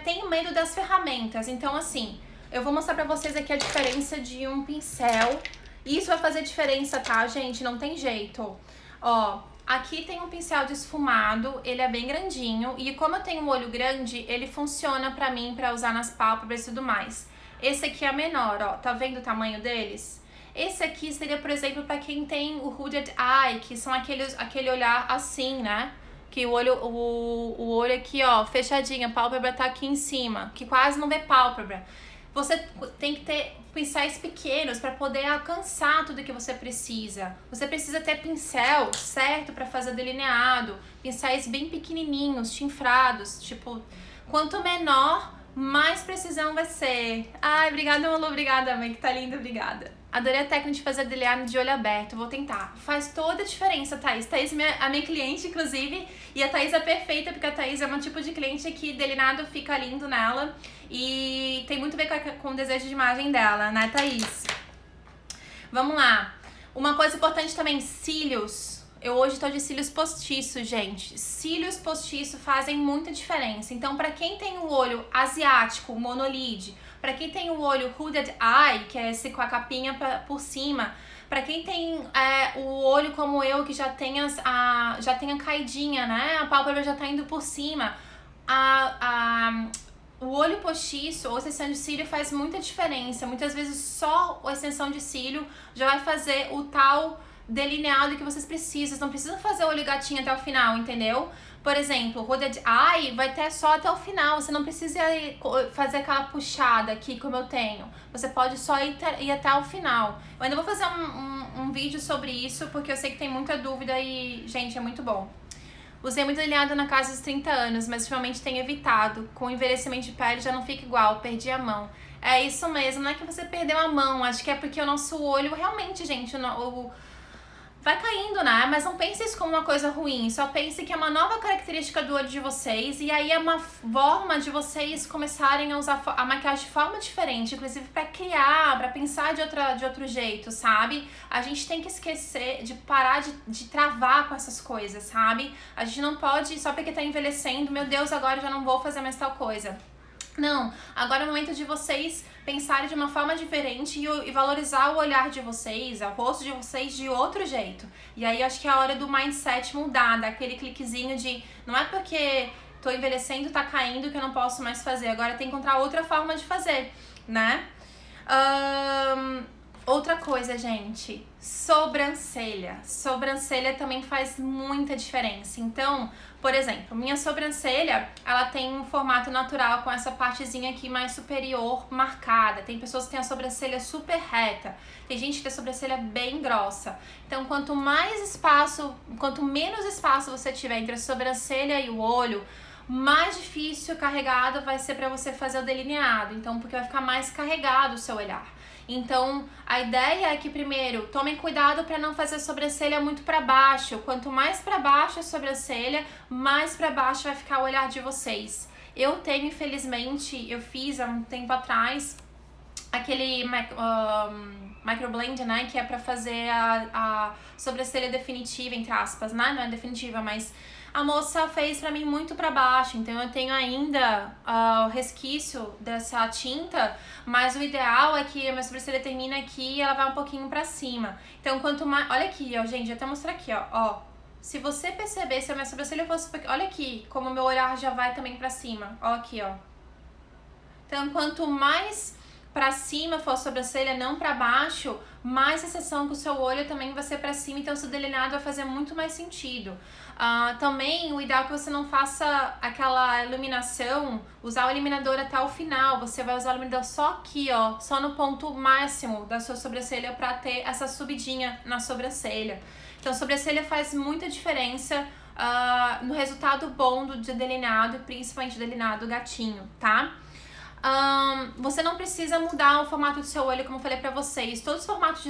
tenho medo das ferramentas. Então, assim, eu vou mostrar pra vocês aqui a diferença de um pincel. Isso vai fazer diferença, tá, gente? Não tem jeito. Ó, aqui tem um pincel de esfumado, ele é bem grandinho. E como eu tenho um olho grande, ele funciona pra mim, pra usar nas pálpebras e tudo mais. Esse aqui é menor, ó, tá vendo o tamanho deles? Esse aqui seria, por exemplo, para quem tem o hooded eye, que são aquele olhar assim, né? Que o olho aqui, ó, fechadinho, a pálpebra tá aqui em cima, que quase não vê pálpebra. Você tem que ter pincéis pequenos para poder alcançar tudo que você precisa. Você precisa ter pincel certo para fazer delineado, pincéis bem pequenininhos, chinfrados, tipo, quanto menor, mais precisão vai ser. Ai, obrigada, Malu, obrigada, mãe, que tá linda, obrigada. Adorei a técnica de fazer delineado de olho aberto, vou tentar. Faz toda a diferença, Thaís. Thaís é a minha cliente, inclusive, e a Thaís é perfeita, porque a Thaís é um tipo de cliente que delineado fica lindo nela e tem muito a ver com o desejo de imagem dela, né, Thaís? Vamos lá. Uma coisa importante também, cílios. Eu hoje tô de cílios postiços, gente. Cílios postiços fazem muita diferença. Então, pra quem tem o olho asiático, monolide, pra quem tem o olho hooded eye, que é esse com a capinha por cima, pra quem tem o olho como eu, que já tem a caidinha, né? A pálpebra já tá indo por cima. O olho postiço ou extensão de cílio faz muita diferença. Muitas vezes só a extensão de cílio já vai fazer o tal delineado que vocês precisam. Vocês não precisam fazer o olho gatinho até o final, entendeu? Por exemplo, o hooded eye vai ter só até o final. Você não precisa fazer aquela puxada aqui como eu tenho. Você pode só ir até o final. Eu ainda vou fazer um vídeo sobre isso porque eu sei que tem muita dúvida e, gente, é muito bom. Usei muito delineado na casa dos 30 anos, mas ultimamente tenho evitado. Com o envelhecimento de pele já não fica igual, perdi a mão. É isso mesmo, não é que você perdeu a mão, acho que é porque o nosso olho realmente, gente, vai caindo, né? Mas não pense isso como uma coisa ruim, só pense que é uma nova característica do olho de vocês e aí é uma forma de vocês começarem a usar a maquiagem de forma diferente, inclusive pra criar, pra pensar de outro jeito, sabe? A gente tem que esquecer de parar de travar com essas coisas, sabe? A gente não pode, só porque tá envelhecendo, meu Deus, agora eu já não vou fazer mais tal coisa. Não, agora é o momento de vocês pensarem de uma forma diferente e valorizar o olhar de vocês, o rosto de vocês de outro jeito. E aí acho que é a hora do mindset mudar, daquele cliquezinho de não é porque tô envelhecendo, tá caindo que eu não posso mais fazer, agora tem que encontrar outra forma de fazer, né? Outra coisa, gente, sobrancelha. Sobrancelha também faz muita diferença. Então, por exemplo, minha sobrancelha, ela tem um formato natural com essa partezinha aqui mais superior marcada. Tem pessoas que têm a sobrancelha super reta. Tem gente que tem a sobrancelha bem grossa. Então, quanto menos espaço você tiver entre a sobrancelha e o olho, mais difícil, carregado vai ser para você fazer o delineado. Então, porque vai ficar mais carregado o seu olhar. Então, a ideia é que, primeiro, tomem cuidado para não fazer a sobrancelha muito para baixo. Quanto mais para baixo a sobrancelha, mais para baixo vai ficar o olhar de vocês. Eu tenho, infelizmente, eu fiz há um tempo atrás aquele microblend, né, que é para fazer a sobrancelha definitiva, entre aspas, né? Não é definitiva, mas a moça fez pra mim muito pra baixo, então eu tenho ainda o resquício dessa tinta, mas o ideal é que a minha sobrancelha termina aqui e ela vai um pouquinho pra cima. Então quanto mais... Olha aqui, ó, gente, vou até mostrar aqui, ó. Se você perceber, se a minha sobrancelha fosse... Olha aqui, como o meu olhar já vai também pra cima. Ó aqui, ó. Então quanto mais pra cima for a sobrancelha, não pra baixo, mais sensação que o seu olho também vai ser pra cima, então o seu delineado vai fazer muito mais sentido. Também o ideal é que você não faça aquela iluminação, usar o iluminador até o final, você vai usar o iluminador só aqui, ó, só no ponto máximo da sua sobrancelha pra ter essa subidinha na sobrancelha. Então, sobrancelha faz muita diferença no resultado bom de delineado, principalmente delineado gatinho, tá? Você não precisa mudar o formato do seu olho, como eu falei pra vocês. Todos os formatos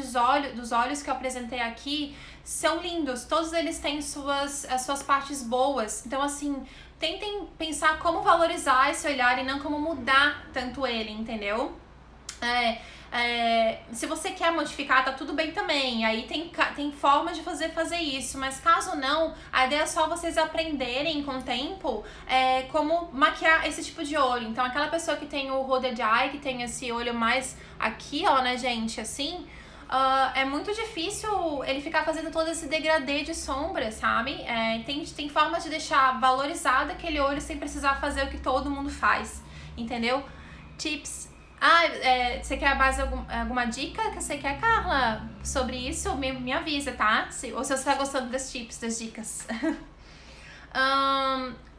dos olhos que eu apresentei aqui são lindos. Todos eles têm as suas partes boas. Então, assim, tentem pensar como valorizar esse olhar e não como mudar tanto ele, entendeu? Se você quer modificar, tá tudo bem também. Aí tem formas de fazer isso. Mas caso não, a ideia é só vocês aprenderem com o tempo como maquiar esse tipo de olho. Então, aquela pessoa que tem o hooded eye, que tem esse olho mais aqui, ó, né, gente, assim... é muito difícil ele ficar fazendo todo esse degradê de sombra, sabe? Tem formas de deixar valorizado aquele olho sem precisar fazer o que todo mundo faz, entendeu? Tips. Você quer mais alguma dica que você quer, Carla, sobre isso? Me avisa, tá? Ou se você tá gostando dos tips, das dicas.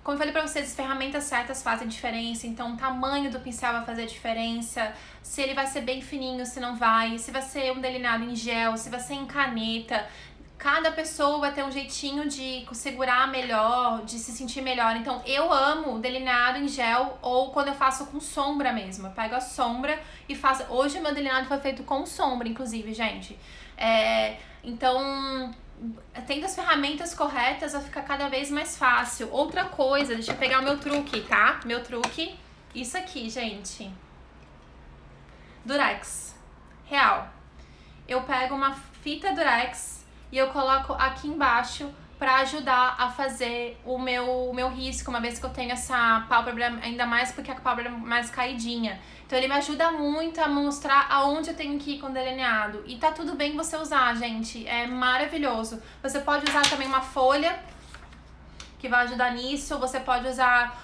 Como eu falei pra vocês, as ferramentas certas fazem diferença, então o tamanho do pincel vai fazer diferença, se ele vai ser bem fininho, se não vai, se vai ser um delineado em gel, se vai ser em caneta. Cada pessoa vai ter um jeitinho de segurar melhor, de se sentir melhor. Então, eu amo delineado em gel ou quando eu faço com sombra mesmo. Eu pego a sombra e faço... Hoje, meu delineado foi feito com sombra, inclusive, gente. Então... tendo as ferramentas corretas vai ficar cada vez mais fácil. Outra coisa, deixa eu pegar o meu truque, tá? Meu truque, isso aqui, gente. Durex. Real. eu pego uma fita durex e eu coloco aqui embaixo pra ajudar a fazer o meu risco, uma vez que eu tenho essa pálpebra, ainda mais porque a pálpebra é mais caidinha. Então ele me ajuda muito a mostrar aonde eu tenho que ir com o delineado. E tá tudo bem você usar, gente, é maravilhoso. Você pode usar também uma folha, que vai ajudar nisso. Você pode usar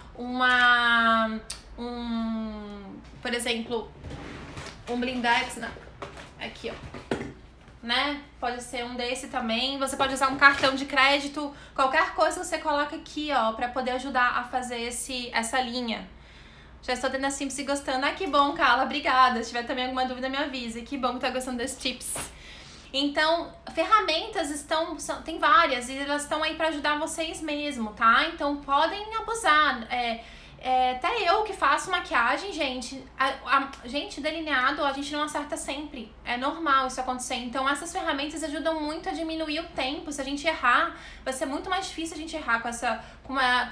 por exemplo, um blindex, aqui, ó, né? Pode ser um desse também. Você pode usar um cartão de crédito, qualquer coisa você coloca aqui, ó, pra poder ajudar a fazer essa linha. Já estou tendo a Simples gostando. Ah, que bom, Carla, obrigada. Se tiver também alguma dúvida, me avise. Que bom que tá gostando desses tips. Então, ferramentas tem várias e elas estão aí pra ajudar vocês mesmo, tá? Então, podem abusar. Até eu que faço maquiagem, gente, gente, delineado, a gente não acerta sempre. É normal isso acontecer. Então, essas ferramentas ajudam muito a diminuir o tempo. Se a gente errar, vai ser muito mais difícil a gente errar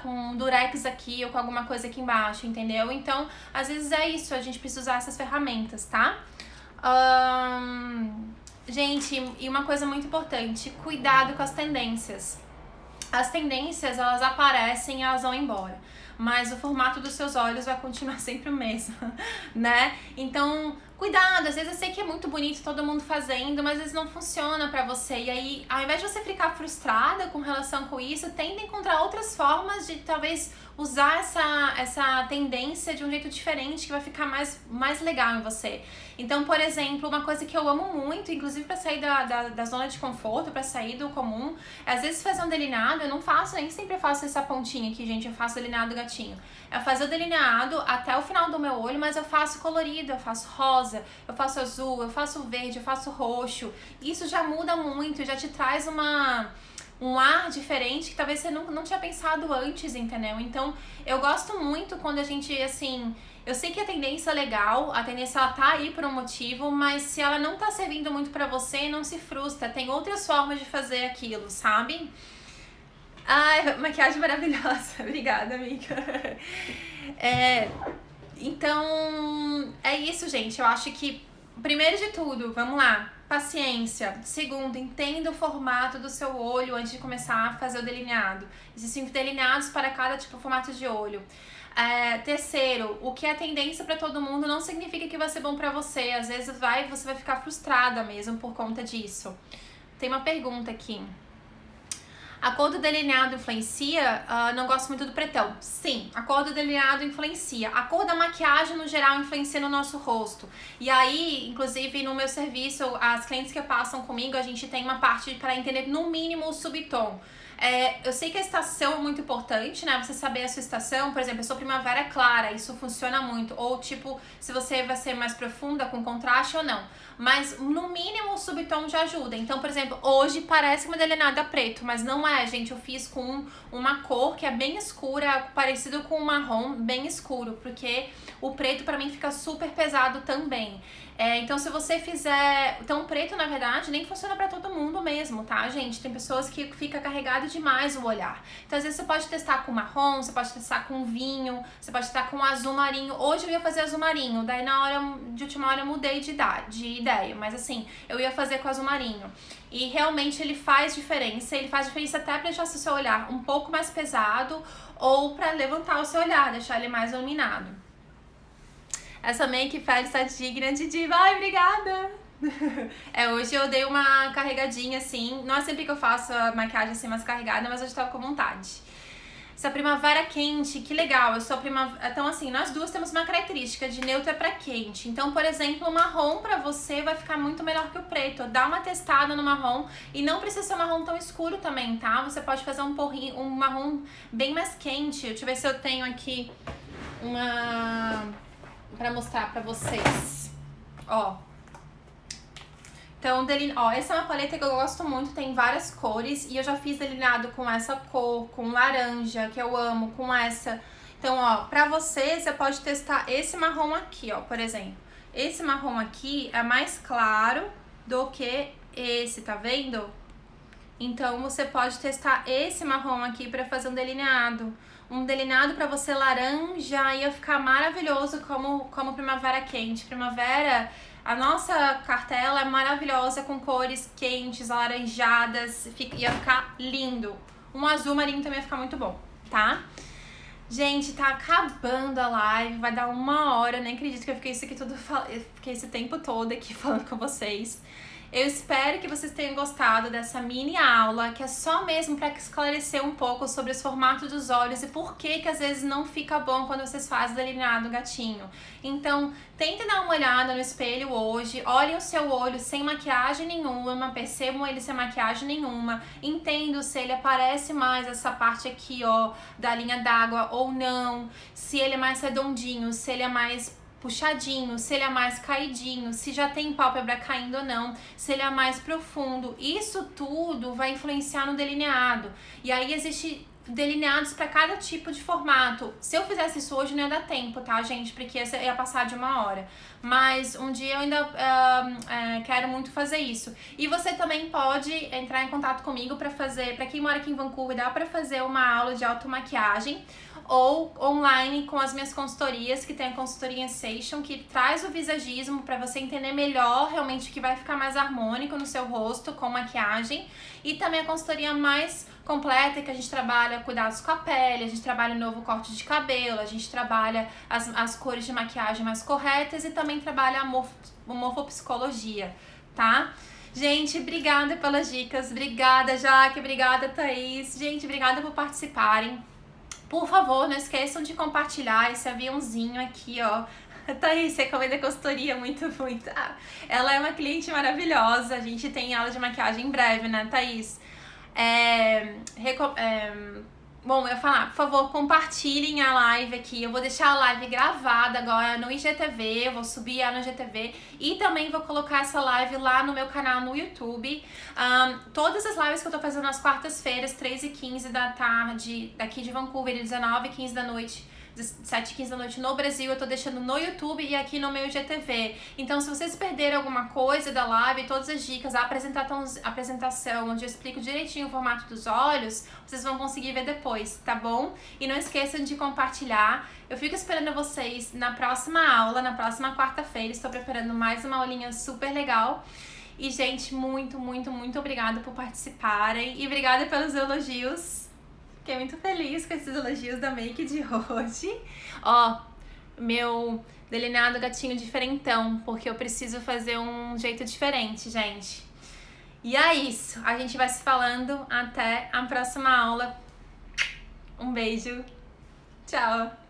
com um durex aqui ou com alguma coisa aqui embaixo, entendeu? Então, às vezes é isso, a gente precisa usar essas ferramentas, tá? Gente, e uma coisa muito importante, cuidado com as tendências. As tendências, elas aparecem e elas vão embora, mas o formato dos seus olhos vai continuar sempre o mesmo, né? Então, cuidado, às vezes eu sei que é muito bonito todo mundo fazendo, mas às vezes não funciona pra você. E aí, ao invés de você ficar frustrada com relação com isso, tenta encontrar outras formas de talvez usar essa tendência de um jeito diferente que vai ficar mais legal em você. Então, por exemplo, uma coisa que eu amo muito, inclusive pra sair da zona de conforto, pra sair do comum, é às vezes fazer um delineado, eu não faço, nem sempre faço essa pontinha aqui, gente, eu faço delineado gatinho. É fazer o delineado até o final do meu olho, mas eu faço colorido, eu faço rosa, eu faço azul, eu faço verde, eu faço roxo. Isso já muda muito, já te traz um ar diferente que talvez você não tinha pensado antes, entendeu? Então, eu gosto muito quando a gente, assim... Eu sei que a tendência é legal, a tendência ela tá aí por um motivo, mas se ela não tá servindo muito pra você, não se frustra. Tem outras formas de fazer aquilo, sabe? Ai, maquiagem maravilhosa. Obrigada, amiga. Então, é isso, gente. Eu acho que, primeiro de tudo, vamos lá, paciência. Segundo, entenda o formato do seu olho antes de começar a fazer o delineado. Existem delineados para cada tipo de formato de olho. Terceiro, o que é tendência pra todo mundo não significa que vai ser bom pra você. Às vezes você vai ficar frustrada mesmo por conta disso. Tem uma pergunta aqui. A cor do delineado influencia? Não gosto muito do pretão. Sim, a cor do delineado influencia. A cor da maquiagem, no geral, influencia no nosso rosto. E aí, inclusive, no meu serviço, as clientes que passam comigo, a gente tem uma parte para entender, no mínimo, o subtom. Eu sei que a estação é muito importante, né? Você saber a sua estação, por exemplo, eu sou primavera clara, isso funciona muito. Ou tipo, se você vai ser mais profunda, com contraste ou não. Mas no mínimo o subtom já ajuda. Então, por exemplo, hoje parece uma delineada preto, mas não é, gente. Eu fiz com uma cor que é bem escura, parecido com um marrom bem escuro, porque o preto pra mim fica super pesado também. Então, se você fizer... Então, o preto, na verdade, nem funciona pra todo mundo mesmo, tá, gente? Tem pessoas que fica carregado demais o olhar. Então, às vezes, você pode testar com marrom, você pode testar com vinho, você pode testar com azul marinho. Hoje eu ia fazer azul marinho, daí de última hora eu mudei de ideia. Mas, assim, eu ia fazer com azul marinho. E, realmente, ele faz diferença. Ele faz diferença até pra deixar o seu olhar um pouco mais pesado ou pra levantar o seu olhar, deixar ele mais iluminado. Essa make pele está digna de diva. Ai, obrigada! Hoje eu dei uma carregadinha assim. Não é sempre que eu faço a maquiagem assim mais carregada, mas hoje eu tava com vontade. Essa primavera quente, que legal. Eu sou primavera. Então, assim, nós duas temos uma característica de neutra pra quente. Então, por exemplo, o marrom pra você vai ficar muito melhor que o preto. Dá uma testada no marrom. E não precisa ser um marrom tão escuro também, tá? Você pode fazer um marrom bem mais quente. Deixa eu ver se eu tenho aqui pra mostrar pra vocês. Ó. Então, essa é uma paleta que eu gosto muito, tem várias cores. E eu já fiz delineado com essa cor, com laranja, que eu amo, com essa. Então, ó, pra você pode testar esse marrom aqui, ó, por exemplo. Esse marrom aqui é mais claro do que esse, tá vendo? Então, você pode testar esse marrom aqui pra fazer um delineado. Um delineado pra você laranja ia ficar maravilhoso como primavera quente. Primavera, A nossa cartela é maravilhosa, com cores quentes, alaranjadas, ia ficar lindo. Um azul marinho também ia ficar muito bom, tá? Gente, tá acabando a live, vai dar 1 hora, eu nem acredito que eu fiquei isso aqui tudo, eu fiquei esse tempo todo aqui falando com vocês. Eu espero que vocês tenham gostado dessa mini aula, que é só mesmo para esclarecer um pouco sobre os formatos dos olhos e por que às vezes não fica bom quando vocês fazem delineado gatinho. Então, tentem dar uma olhada no espelho hoje, olhem o seu olho sem maquiagem nenhuma, percebam ele sem maquiagem nenhuma, entendam se ele aparece mais essa parte aqui, ó, da linha d'água ou não, se ele é mais redondinho, se ele é mais puxadinho, se ele é mais caidinho, se já tem pálpebra caindo ou não, se ele é mais profundo. Isso tudo vai influenciar no delineado. E aí existe delineados para cada tipo de formato. Se eu fizesse isso hoje não ia dar tempo, tá, gente? Porque ia passar de 1 hora. Mas um dia eu ainda quero muito fazer isso. E você também pode entrar em contato comigo para fazer, para quem mora aqui em Vancouver, dá para fazer uma aula de automaquiagem ou online com as minhas consultorias, que tem a consultoria Sensation, que traz o visagismo para você entender melhor realmente o que vai ficar mais harmônico no seu rosto com maquiagem, e também a consultoria mais completa, que a gente trabalha cuidados com a pele, a gente trabalha o novo corte de cabelo, a gente trabalha as cores de maquiagem mais corretas e também trabalha a morfopsicologia, tá? Gente, obrigada pelas dicas, obrigada Jaque, obrigada Thaís, gente, obrigada por participarem. Por favor, não esqueçam de compartilhar esse aviãozinho aqui, ó. Thaís, recomenda a consultoria muito. Ela é uma cliente maravilhosa. A gente tem aula de maquiagem em breve, né, Thaís? Bom, eu ia falar, por favor, compartilhem a live aqui. Eu vou deixar a live gravada agora no IGTV, eu vou subir ela no IGTV e também vou colocar essa live lá no meu canal no YouTube. Todas as lives que eu tô fazendo nas quartas-feiras, 3h15 da tarde, daqui de Vancouver, e 19h15 da noite, 7h15 da noite no Brasil, eu tô deixando no YouTube e aqui no meu IGTV. Então, se vocês perderam alguma coisa da live, todas as dicas, a apresentação, onde eu explico direitinho o formato dos olhos, vocês vão conseguir ver depois, tá bom? E não esqueçam de compartilhar. Eu fico esperando vocês na próxima aula, na próxima quarta-feira. Estou preparando mais uma aulinha super legal. E, gente, muito, muito, muito obrigada por participarem. E obrigada pelos elogios. Fiquei muito feliz com esses elogios da make de hoje. Ó, meu delineado gatinho diferentão, porque eu preciso fazer um jeito diferente, gente. E é isso. A gente vai se falando. Até a próxima aula. Um beijo. Tchau.